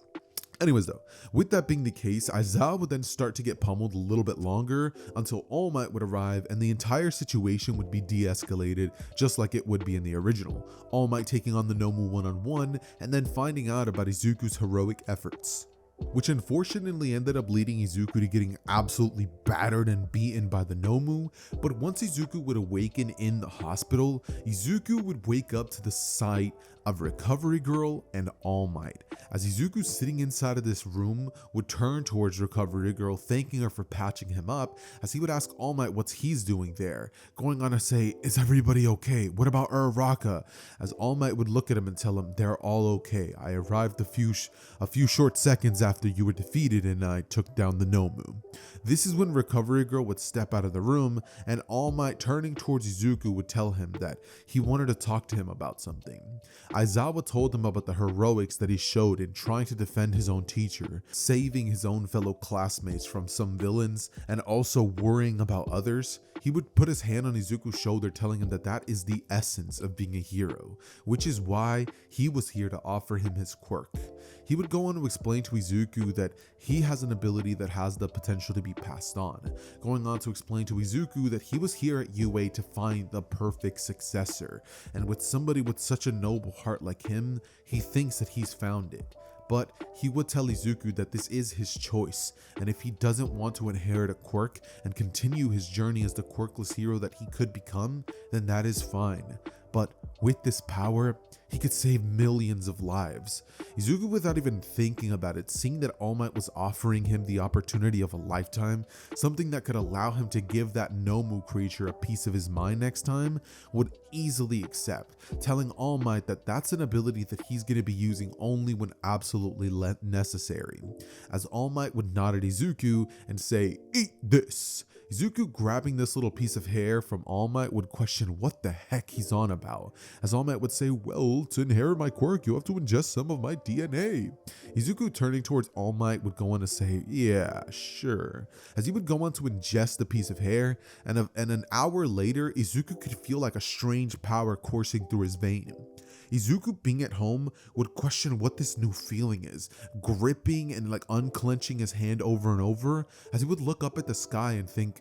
Anyways though, with that being the case, Aizawa would then start to get pummeled a little bit longer until All Might would arrive and the entire situation would be de-escalated just like it would be in the original. All Might taking on the Nomu one-on-one and then finding out about Izuku's heroic efforts, which unfortunately ended up leading Izuku to getting absolutely battered and beaten by the Nomu. But once Izuku would awaken in the hospital, Izuku would wake up to the sight of Recovery Girl and All Might. As Izuku, sitting inside of this room, would turn towards Recovery Girl, thanking her for patching him up, as he would ask All Might what he's doing there, going on to say, "Is everybody okay? What about Uraraka?" As All Might would look at him and tell him, "They're all okay. I arrived a few short seconds after you were defeated and I took down the Nomu." This is when Recovery Girl would step out of the room, and All Might, turning towards Izuku, would tell him that he wanted to talk to him about something. Aizawa told him about the heroics that he showed in trying to defend his own teacher, saving his own fellow classmates from some villains, and also worrying about others. He would put his hand on Izuku's shoulder, telling him that that is the essence of being a hero, which is why he was here to offer him his quirk. He would go on to explain to Izuku that he has an ability that has the potential to be passed on, going on to explain to Izuku that he was here at UA to find the perfect successor, and with somebody with such a noble heart like him, he thinks that he's found it. But he would tell Izuku that this is his choice, and if he doesn't want to inherit a quirk and continue his journey as the quirkless hero that he could become, then that is fine. But with this power, he could save millions of lives. Izuku, without even thinking about it, seeing that All Might was offering him the opportunity of a lifetime, something that could allow him to give that Nomu creature a piece of his mind next time, would easily accept, telling All Might that that's an ability that he's going to be using only when absolutely necessary. As All Might would nod at Izuku and say, "Eat this." Izuku, grabbing this little piece of hair from All Might, would question what the heck he's on about, as All Might would say, "Well, to inherit my quirk, you have to ingest some of my DNA." Izuku, turning towards All Might, would go on to say, "Yeah, sure," as he would go on to ingest the piece of hair, and an hour later, Izuku could feel like a strange power coursing through his vein. Izuku, being at home, would question what this new feeling is, gripping and like unclenching his hand over and over, as he would look up at the sky and think,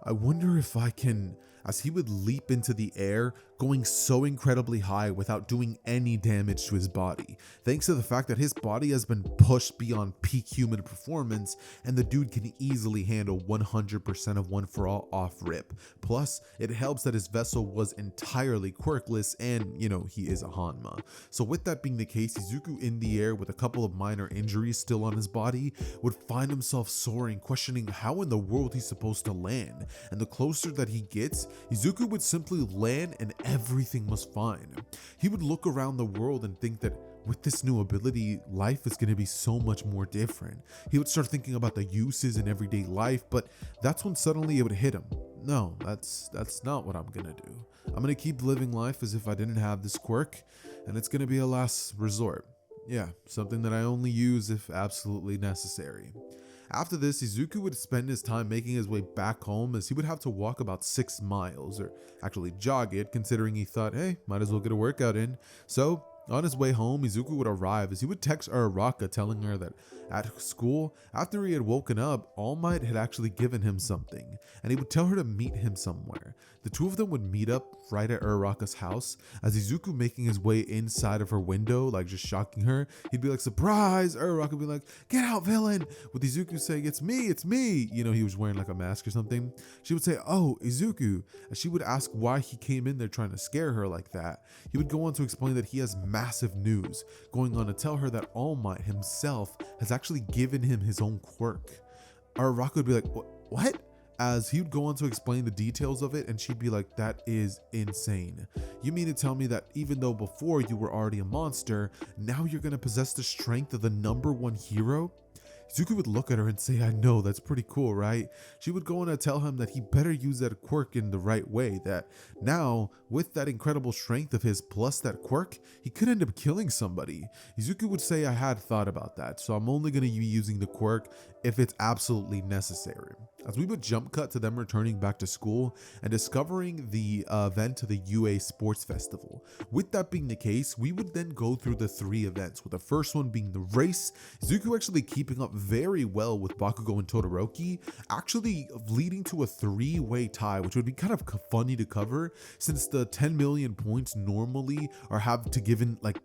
"I wonder if I can," as he would leap into the air, going so incredibly high without doing any damage to his body, thanks to the fact that his body has been pushed beyond peak human performance, and the dude can easily handle 100% of One For All off rip. Plus, it helps that his vessel was entirely quirkless, and he is a Hanma. So with that being the case, Izuku, in the air with a couple of minor injuries still on his body, would find himself soaring, questioning how in the world he's supposed to land, and the closer that he gets, Izuku would simply land and everything was fine. He would look around the world and think that with this new ability, life is going to be so much more different. He would start thinking about the uses in everyday life, but that's when suddenly it would hit him. No, that's not what I'm going to do. I'm going to keep living life as if I didn't have this quirk, and it's going to be a last resort. Yeah, something that I only use if absolutely necessary. After this, Izuku would spend his time making his way back home, as he would have to walk about 6 miles, or actually jog it, considering he thought, hey, might as well get a workout in. So on his way home, Izuku would arrive as he would text Uraraka telling her that at school, after he had woken up, All Might had actually given him something, and he would tell her to meet him somewhere. The two of them would meet up right at Uraraka's house, as Izuku making his way inside of her window, like just shocking her. He'd be like, surprise! Uraraka would be like, get out, villain! With Izuku saying, it's me! You know, he was wearing like a mask or something. She would say, oh, Izuku, as she would ask why he came in there trying to scare her like that. He would go on to explain that he has massive news, going on to tell her that All Might himself has actually given him his own quirk. Uraraka would be like, what? As he would go on to explain the details of it, and she'd be like, that is insane. You mean to tell me that even though before you were already a monster, now you're gonna possess the strength of the #1 hero? Izuku would look at her and say, I know, that's pretty cool, right? She would go on to tell him that he better use that quirk in the right way, that now, with that incredible strength of his plus that quirk, he could end up killing somebody. Izuku would say, I had thought about that, so I'm only going to be using the quirk if it's absolutely necessary. As we would jump cut to them returning back to school and discovering the event to the UA Sports Festival. With that being the case, we would then go through the 3 events, with the first one being the race, Izuku actually keeping up very well with Bakugo and Todoroki, actually leading to a 3-way tie, which would be kind of funny to cover, since the 10 million points normally are have to given like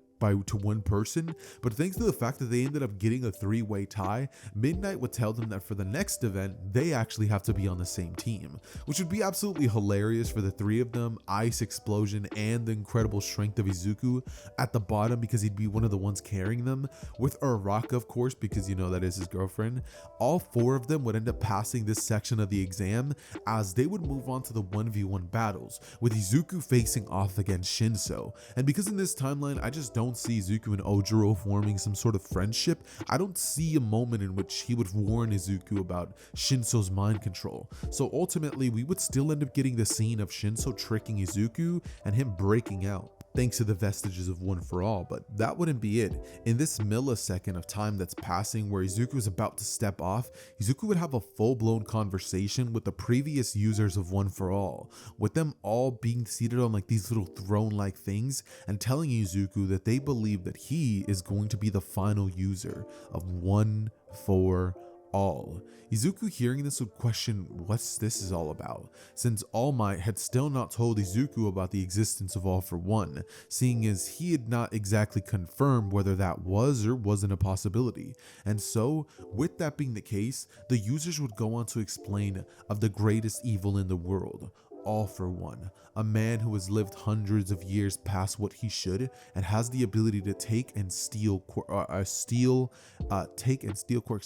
to one person, but thanks to the fact that they ended up getting a 3-way tie, Midnight would tell them that for the next event, they actually have to be on the same team, which would be absolutely hilarious for the 3 of them, Ice Explosion and the incredible strength of Izuku at the bottom, because he'd be one of the ones carrying them, with Uraraka of course, because you know that is his girlfriend. All 4 of them would end up passing this section of the exam, as they would move on to the 1v1 battles, with Izuku facing off against Shinso. And because in this timeline, I just don't see Izuku and Ojiro forming some sort of friendship, I don't see a moment in which he would warn Izuku about Shinso's mind control. So ultimately, we would still end up getting the scene of Shinso tricking Izuku and him breaking out, thanks to the vestiges of One for All, but that wouldn't be it. In this millisecond of time that's passing where Izuku is about to step off, Izuku would have a full-blown conversation with the previous users of One for All, with them all being seated on like these little throne-like things and telling Izuku that they believe that he is going to be the final user of One for All. Izuku hearing this would question what this is all about, since All Might had still not told Izuku about the existence of All for One, seeing as he had not exactly confirmed whether that was or wasn't a possibility. And so, with that being the case, the users would go on to explain of the greatest evil in the world, All for One, a man who has lived hundreds of years past what he should and has the ability to take and steal quirks.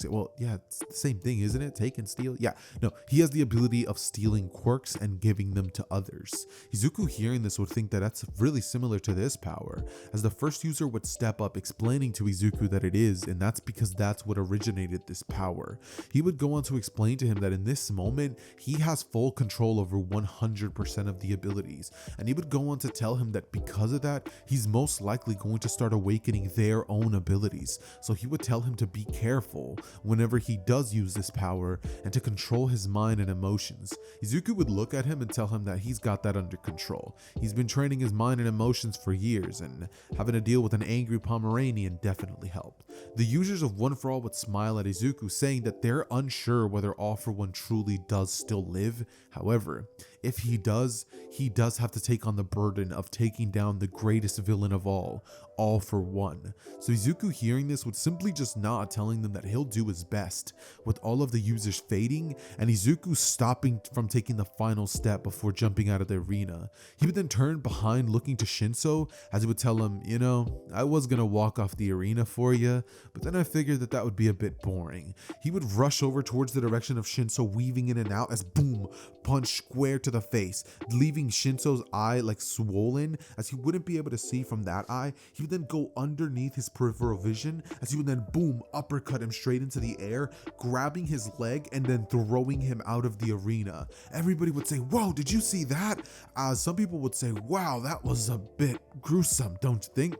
Well, yeah, it's the same thing, isn't it? Take and steal? Yeah, no, he has the ability of stealing quirks and giving them to others. Izuku hearing this would think that that's really similar to this power, as the first user would step up explaining to Izuku that it is, and that's because that's what originated this power. He would go on to explain to him that in this moment, he has full control over 100% of the abilities, and he would go on to tell him that because of that, he's most likely going to start awakening their own abilities. So he would tell him to be careful whenever he does use this power and to control his mind and emotions. Izuku would look at him and tell him that he's got that under control. He's been training his mind and emotions for years, and having to deal with an angry Pomeranian definitely helped. The users of One for All would smile at Izuku, saying that they're unsure whether All for One truly does still live. However, if he does have to take on the burden of taking down the greatest villain of all for One. So Izuku hearing this would simply just nod, telling them that he'll do his best, with all of the users fading and Izuku stopping from taking the final step before jumping out of the arena. He would then turn behind looking to Shinso, as he would tell him, you know, I was gonna walk off the arena for you, but then I figured that would be a bit boring. He would rush over towards the direction of Shinso, weaving in and out as boom, punch square to the face, leaving Shinso's eye like swollen, as he wouldn't be able to see from that eye. He would then go underneath his peripheral vision, as he would then boom, uppercut him straight into the air, grabbing his leg and then throwing him out of the arena. Everybody would say, whoa, did you see that? Some people would say, wow, that was a bit gruesome, don't you think?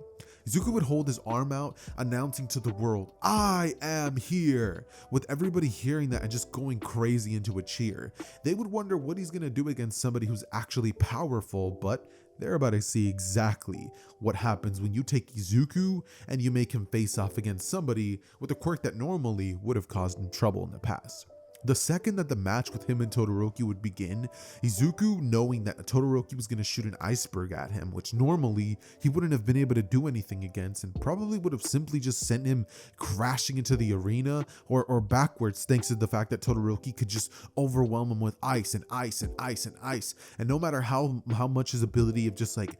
Izuku would hold his arm out, announcing to the world, "I am here," with everybody hearing that and just going crazy into a cheer. They would wonder what he's gonna do against somebody who's actually powerful, but they're about to see exactly what happens when you take Izuku and you make him face off against somebody with a quirk that normally would have caused him trouble in the past. The second that the match with him and Todoroki would begin, Izuku, knowing that Todoroki was going to shoot an iceberg at him, which normally he wouldn't have been able to do anything against, and probably would have simply just sent him crashing into the arena or backwards, thanks to the fact that Todoroki could just overwhelm him with ice and ice and ice and ice. And no matter how much his ability of just like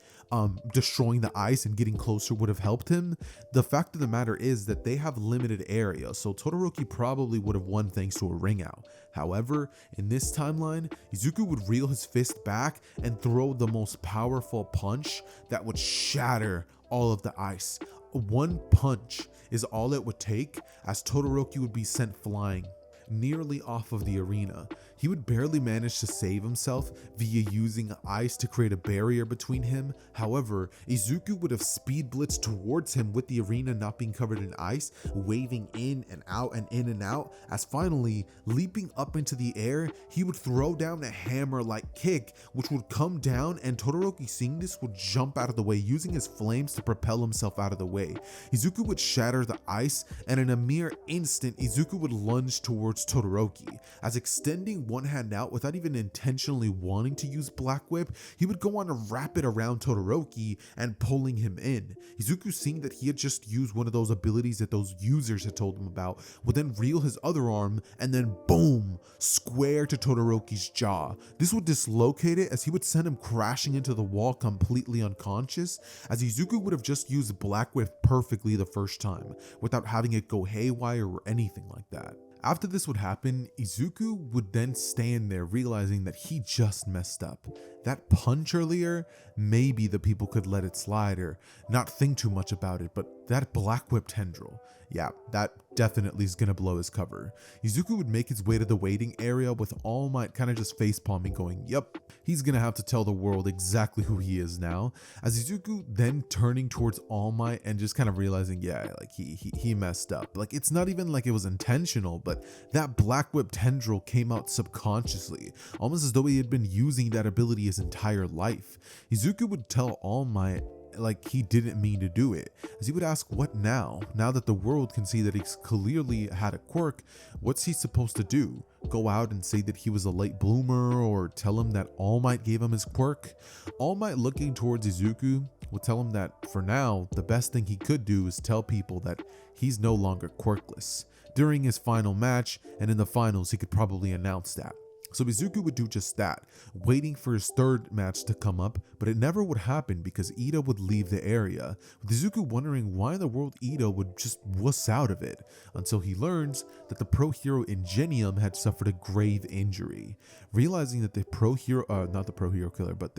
destroying the ice and getting closer would have helped him, the fact of the matter is that they have limited area, so Todoroki probably would have won thanks to a ring out. However, in this timeline, Izuku would reel his fist back and throw the most powerful punch that would shatter all of the ice. One punch is all it would take, as Todoroki would be sent flying nearly off of the arena. He would barely manage to save himself via using ice to create a barrier between him. However, Izuku would have speed blitzed towards him with the arena not being covered in ice, waving in and out and in and out, as finally, leaping up into the air, he would throw down a hammer-like kick, which would come down, and Todoroki, seeing this, would jump out of the way, using his flames to propel himself out of the way. Izuku would shatter the ice, and in a mere instant, Izuku would lunge towards Todoroki, as extending one hand out without even intentionally wanting to use Black Whip, he would go on to wrap it around Todoroki and pulling him in. Izuku, seeing that he had just used one of those abilities that those users had told him about, would then reel his other arm and then boom, square to Todoroki's jaw. This would dislocate it, as he would send him crashing into the wall completely unconscious, as Izuku would have just used Black Whip perfectly the first time without having it go haywire or anything like that. After this would happen, Izuku would then stand there realizing that he just messed up. That punch earlier, maybe the people could let it slide or not think too much about it, but that Black Whip tendril, yeah, that definitely is gonna blow his cover. Izuku would make his way to the waiting area with All Might kind of just facepalming, going, yep, he's gonna have to tell the world exactly who he is now, as Izuku then turning towards All Might and just kind of realizing, yeah, like he messed up. Like, it's not even like it was intentional, but that Black Whip tendril came out subconsciously, almost as though he had been using that ability his entire life. Izuku would tell All Might like he didn't mean to do it, as he would ask, what now that the world can see that he's clearly had a quirk, what's he supposed to do? Go out and say that he was a late bloomer, or tell him that All Might gave him his quirk? All Might, looking towards Izuku, would tell him that for now the best thing he could do is tell people that he's no longer quirkless. During his final match and in the finals, he could probably announce that. So Izuku would do just that, waiting for his third match to come up, but it never would happen because Ida would leave the area, with Izuku wondering why in the world Ida would just wuss out of it, until he learns that the pro hero Ingenium had suffered a grave injury. Realizing that the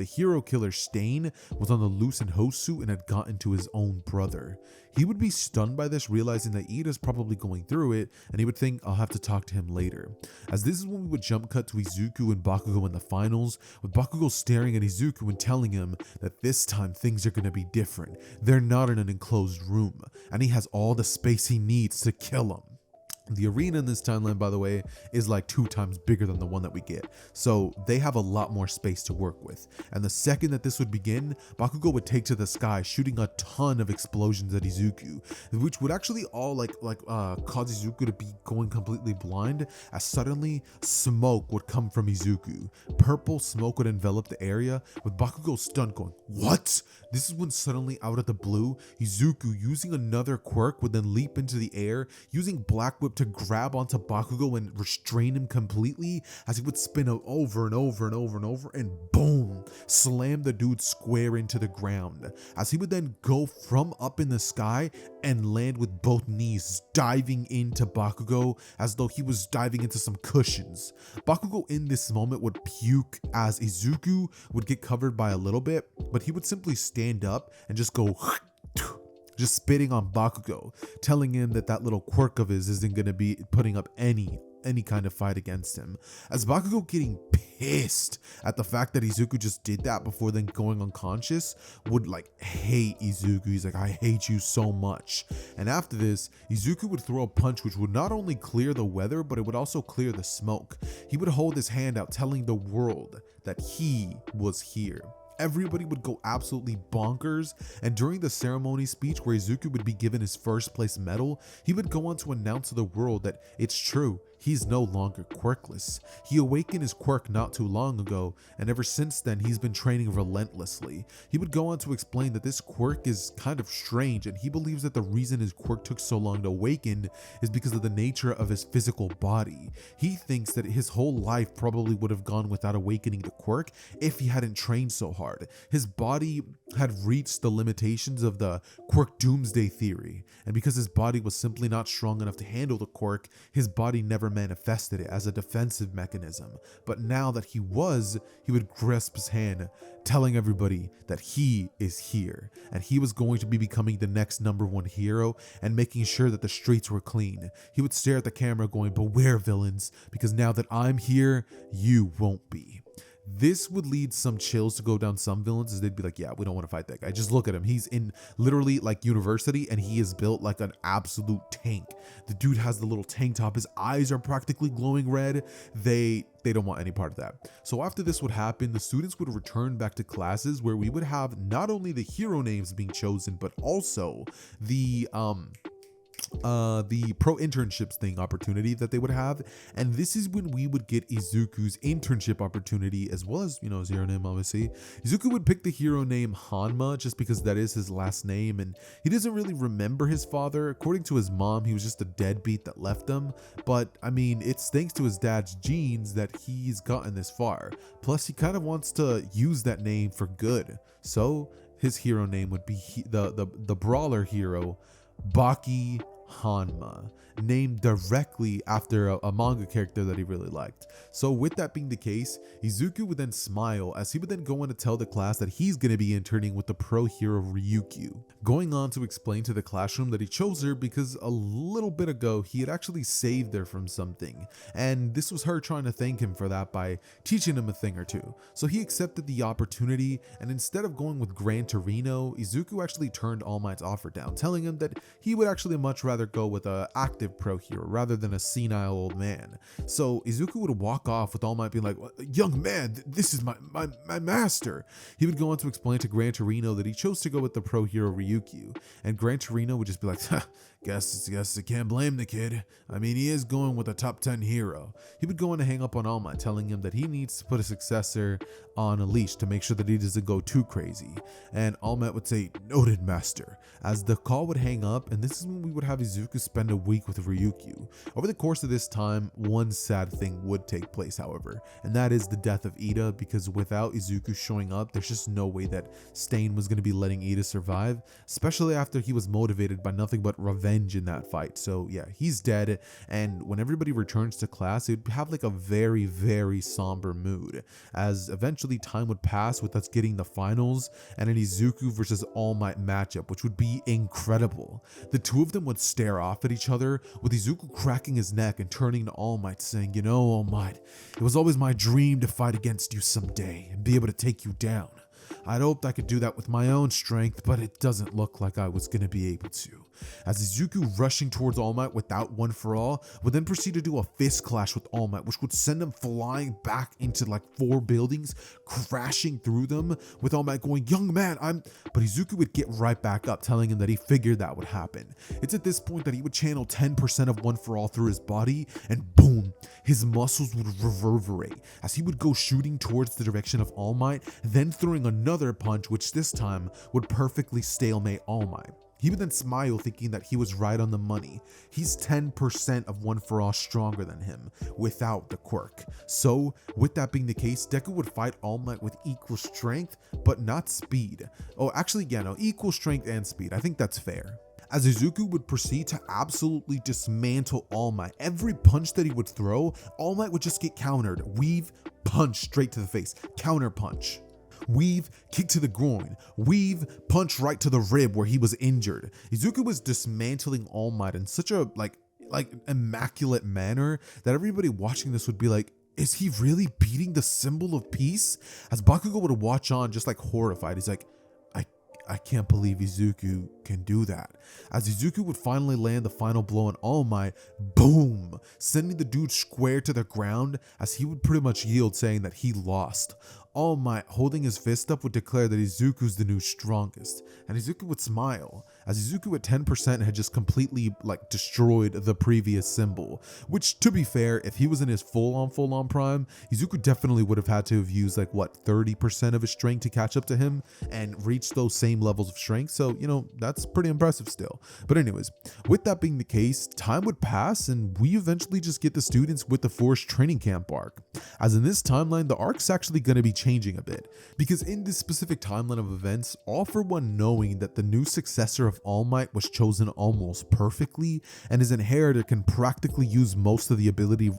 hero killer Stain was on the loose in Hosu and had gotten to his own brother. He would be stunned by this, realizing that Ida's probably going through it, and he would think, I'll have to talk to him later. As this is when we would jump cut to Izuku and Bakugo in the finals, with Bakugo staring at Izuku and telling him that this time things are going to be different. They're not in an enclosed room, and he has all the space he needs to kill him. The arena in this timeline, by the way, is like 2 times bigger than the one that we get, so they have a lot more space to work with. And the second that this would begin, Bakugo would take to the sky, shooting a ton of explosions at Izuku, which would actually all cause Izuku to be going completely blind, as suddenly smoke would come from Izuku. Purple smoke would envelop the area, with Bakugo stunned, going, what? This is when suddenly, out of the blue, Izuku, using another quirk, would then leap into the air, using Black Whip to grab onto Bakugo and restrain him completely, as he would spin over and over and over and over, and boom, slam the dude square into the ground, as he would then go from up in the sky and land with both knees, diving into Bakugo as though he was diving into some cushions. Bakugo in this moment would puke, as Izuku would get covered by a little bit, but he would simply stand up and just go just spitting on Bakugo, telling him that that little quirk of his isn't going to be putting up any kind of fight against him. As Bakugo, getting pissed at the fact that Izuku just did that before then going unconscious, would like hate Izuku. He's like, I hate you so much. And after this, Izuku would throw a punch which would not only clear the weather, but it would also clear the smoke. He would hold his hand out telling the world that he was here. Everybody would go absolutely bonkers, and during the ceremony speech where Izuku would be given his first place medal, he would go on to announce to the world that it's true, he's no longer quirkless. He awakened his quirk not too long ago, and ever since then he's been training relentlessly. He would go on to explain that this quirk is kind of strange, and he believes that the reason his quirk took so long to awaken is because of the nature of his physical body. He thinks that his whole life probably would have gone without awakening the quirk if he hadn't trained so hard. His body had reached the limitations of the quirk doomsday theory, and because his body was simply not strong enough to handle the quirk, his body never manifested it as a defensive mechanism. But now that he would grasp his hand, telling everybody that he is here, and he was going to be becoming the next #1 hero and making sure that the streets were clean. He would stare at the camera going, beware villains, because now that I'm here, you won't be. This would lead some chills to go down some villains, as they'd be like, yeah, we don't want to fight that guy. Just look at him. He's in literally like university, and he is built like an absolute tank. The dude has the little tank top. His eyes are practically glowing red. They don't want any part of that. So after this would happen, the students would return back to classes where we would have not only the hero names being chosen, but also the pro internships thing opportunity that they would have. And this is when we would get Izuku's internship opportunity, as well as, his hero name, obviously. Izuku would pick the hero name Hanma just because that is his last name, and he doesn't really remember his father. According to his mom, he was just a deadbeat that left him, but I mean, it's thanks to his dad's genes that he's gotten this far. Plus, he kind of wants to use that name for good. So his hero name would be the brawler hero, Baki Hanma, named directly after a manga character that he really liked. So with that being the case, Izuku would then smile as he would then go on to tell the class that he's going to be interning with the pro hero Ryukyu, going on to explain to the classroom that he chose her because a little bit ago he had actually saved her from something, and this was her trying to thank him for that by teaching him a thing or two. So he accepted the opportunity, and instead of going with Gran Torino, Izuku actually turned All Might's offer down, telling him that he would actually much rather go with an active pro hero rather than a senile old man. So Izuku would walk off with All Might being like, young man, this is my master. He would go on to explain to Gran Torino that he chose to go with the pro hero Ryukyu, and Gran Torino would just be like, guess I can't blame the kid. I mean, he is going with a top 10 hero. He would go on to hang up on All Might, telling him that he needs to put a successor on a leash to make sure that he doesn't go too crazy. And All Might would say, noted, master, as the call would hang up, and this is when we would have Izuku spend a week with Ryukyu. Over the course of this time, one sad thing would take place, however, and that is the death of Ida, because without Izuku showing up, there's just no way that Stain was going to be letting Ida survive, especially after he was motivated by nothing but revenge in that fight. So yeah, he's dead, and when everybody returns to class, it would have like a very, very somber mood, as eventually time would pass with us getting the finals and an Izuku versus All Might matchup, which would be incredible. The two of them would stare off at each other, with Izuku cracking his neck and turning to All Might saying, All Might, it was always my dream to fight against you someday and be able to take you down. I'd hoped I could do that with my own strength, but it doesn't look like I was going to be able to. As Izuku, rushing towards All Might without One For All, would then proceed to do a fist clash with All Might, which would send him flying back into like 4 buildings, crashing through them, with All Might going, young man, But Izuku would get right back up, telling him that he figured that would happen. It's at this point that he would channel 10% of One For All through his body, and boom, his muscles would reverberate, as he would go shooting towards the direction of All Might, then throwing another punch, which this time would perfectly stalemate All Might. He would then smile, thinking that he was right on the money. He's 10% of One For All stronger than him, without the quirk. So, with that being the case, Deku would fight All Might with equal strength, but not speed. Oh, actually, yeah, no, equal strength and speed. I think that's fair. As Izuku would proceed to absolutely dismantle All Might. Every punch that he would throw, All Might would just get countered. Weave, punch straight to the face, counter punch. Weave, kick to the groin. Weave, punch right to the rib where he was injured. Izuku was dismantling All Might in such a like immaculate manner that everybody watching this would be like, Is he really beating the symbol of peace? As Bakugo would watch on just like horrified, he's like, I can't believe Izuku can do that. As Izuku would finally land the final blow on All Might, boom, sending the dude square to the ground as he would pretty much yield, saying that he lost. All Might, holding his fist up, would declare that Izuku's the new strongest, and Izuku would smile, as Izuku at 10% had just completely destroyed the previous symbol, which, to be fair, if he was in his full-on prime, Izuku definitely would have had to have used 30% of his strength to catch up to him and reach those same levels of strength, so that's pretty impressive still. But anyways, with that being the case, time would pass and we eventually just get the students with the forced training camp arc. As in this timeline, the arc's actually going to be changing a bit, because in this specific timeline of events, All For One, knowing that the new successor of All Might was chosen almost perfectly and his inheritor can practically use most of the ability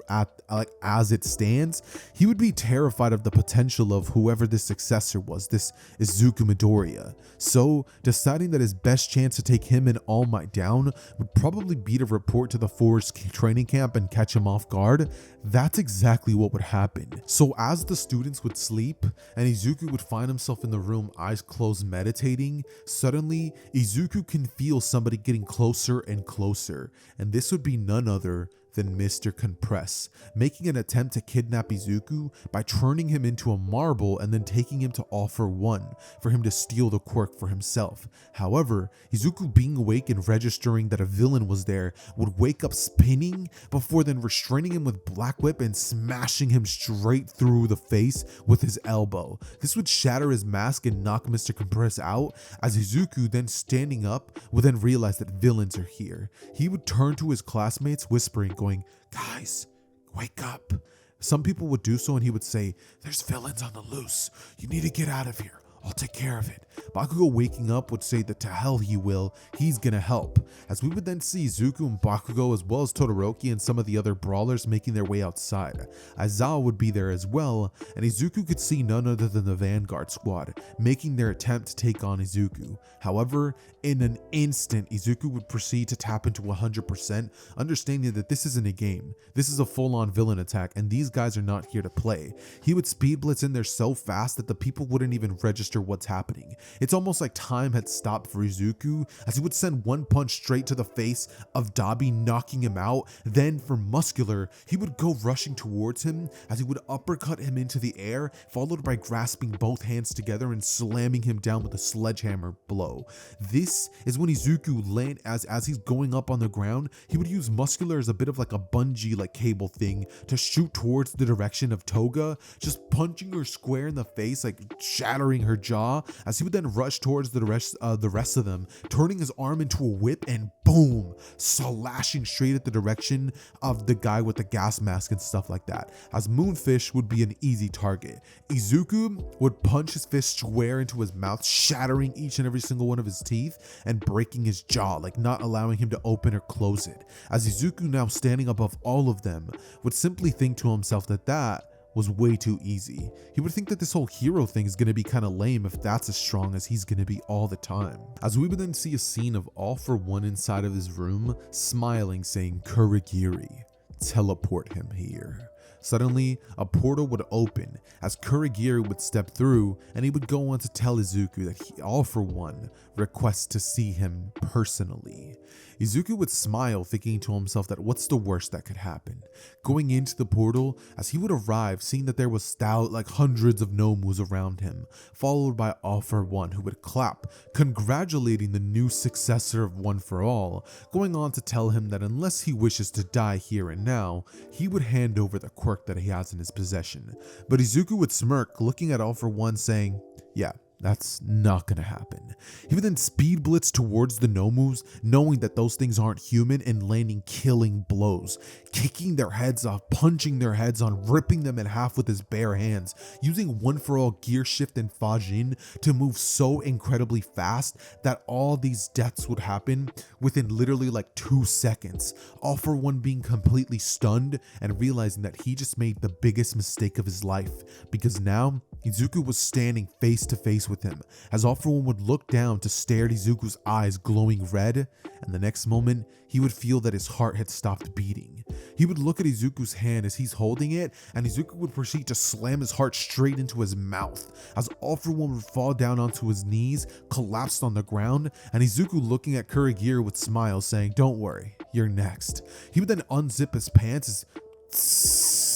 as it stands, he would be terrified of the potential of whoever this successor was, this Izuku Midoriya. So deciding that his best chance to take him and All Might down would probably be to report to the forest training camp and catch him off guard. That's exactly what would happen. So as the students would sleep and Izuku would find himself in the room, eyes closed, meditating, suddenly Izuku can feel somebody getting closer and closer, and this would be none other than Mr. Compress, making an attempt to kidnap Izuku by turning him into a marble and then taking him to All For One for him to steal the quirk for himself. However, Izuku, being awake and registering that a villain was there, would wake up spinning before then restraining him with Black Whip and smashing him straight through the face with his elbow. This would shatter his mask and knock Mr. Compress out, as Izuku, then standing up, would then realize that villains are here. He would turn to his classmates, whispering, going, "Guys, wake up." Some people would do so and he would say, "There's villains on the loose. You need to get out of here. I'll take care of it." Bakugo, waking up, would say that to hell he will, he's gonna help. As we would then see Izuku and Bakugo as well as Todoroki and some of the other brawlers making their way outside. Aizawa would be there as well, and Izuku could see none other than the Vanguard squad making their attempt to take on Izuku. However, in an instant, Izuku would proceed to tap into 100%, understanding that this isn't a game. This is a full-on villain attack and these guys are not here to play. He would speed blitz in there so fast that the people wouldn't even register what's happening. It's almost like time had stopped for Izuku, as he would send one punch straight to the face of Dabi, knocking him out. Then for Muscular, he would go rushing towards him as he would uppercut him into the air, followed by grasping both hands together and slamming him down with a sledgehammer blow. This is when Izuku land as he's going up on the ground, he would use Muscular as a bit of a bungee cable thing to shoot towards the direction of Toga, just punching her square in the face, shattering her jaw, as he would then rush towards the rest of them, turning his arm into a whip and boom, slashing straight at the direction of the guy with the gas mask and stuff like that, as Moonfish would be an easy target. Izuku would punch his fist square into his mouth, shattering each and every single one of his teeth and breaking his jaw, not allowing him to open or close it, as Izuku, now standing above all of them, would simply think to himself that was way too easy. He would think that this whole hero thing is going to be kind of lame if that's as strong as he's going to be all the time. As we would then see a scene of All For One inside of his room, smiling, saying, "Kurogiri, teleport him here." Suddenly, a portal would open as Kurogiri would step through, and he would go on to tell Izuku that he, All For One, requests to see him personally. Izuku would smile, thinking to himself that what's the worst that could happen. Going into the portal, as he would arrive, seeing that there was stout hundreds of Nomus around him, followed by All For One, who would clap, congratulating the new successor of One For All, going on to tell him that unless he wishes to die here and now, he would hand over the quirk that he has in his possession. But Izuku would smirk, looking at All For One, saying, "Yeah, that's not gonna happen." He would then speed blitz towards the Nomus, knowing that those things aren't human, and landing killing blows, kicking their heads off, punching their heads on, ripping them in half with his bare hands, using One For All gear shift and Fajin to move so incredibly fast that all these deaths would happen within literally 2 seconds. All For One being completely stunned and realizing that he just made the biggest mistake of his life, because now Izuku was standing face to face with him, as All For One would look down to stare at Izuku's eyes glowing red, and the next moment he would feel that his heart had stopped beating. He would look at Izuku's hand as he's holding it, and Izuku would proceed to slam his heart straight into his mouth, as All For One would fall down onto his knees, collapsed on the ground, and Izuku looking at Kurogiri with smiles saying, "Don't worry, you're next." He would then unzip his pants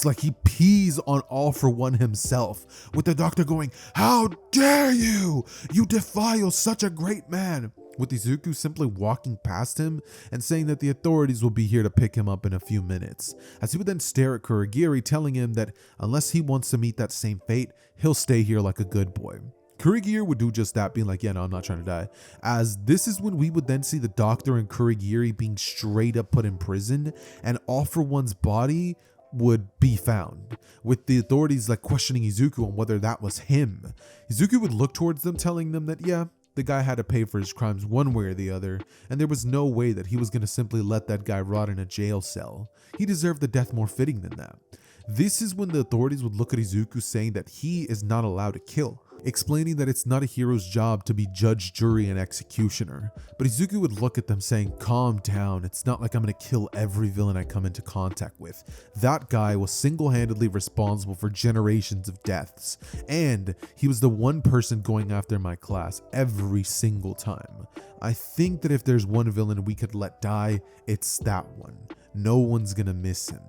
like he pees on All For One himself, with the doctor going, "How dare you! You defile such a great man!" With Izuku simply walking past him and saying that the authorities will be here to pick him up in a few minutes, as he would then stare at Kurogiri, telling him that unless he wants to meet that same fate, he'll stay here like a good boy. Kurogiri would do just that, being like, "Yeah, no, I'm not trying to die." As this is when we would then see the doctor and Kurogiri being straight up put in prison, and All For One's body would be found, with the authorities like questioning Izuku on whether that was him. Izuku would look towards them, telling them that, yeah, the guy had to pay for his crimes one way or the other, and there was no way that he was going to simply let that guy rot in a jail cell. He deserved a death more fitting than that. This is when the authorities would look at Izuku, saying that he is not allowed to kill, explaining that it's not a hero's job to be judge, jury, and executioner. But Izuku would look at them saying, "Calm down, it's not like I'm gonna kill every villain I come into contact with. That guy was single-handedly responsible for generations of deaths, and he was the one person going after my class every single time. I think that if there's one villain we could let die, it's that one. No one's gonna miss him."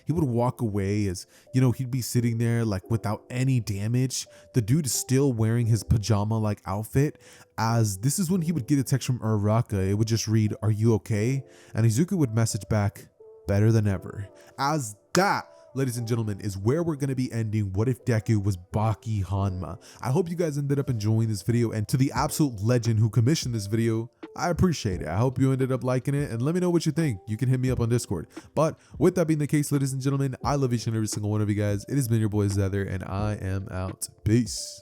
He would walk away as, he'd be sitting there like without any damage. The dude is still wearing his pajama-like outfit, as this is when he would get a text from Uraraka. It would just read, "Are you okay?" And Izuku would message back, "Better than ever." As that, ladies and gentlemen, is where we're going to be ending What If Deku was Baki Hanma. I hope you guys ended up enjoying this video, and to the absolute legend who commissioned this video, I appreciate it. I hope you ended up liking it, and let me know what you think. You can hit me up on Discord. But with that being the case, ladies and gentlemen, I love each and every single one of you guys. It has been your boy Xehther, and I am out. Peace.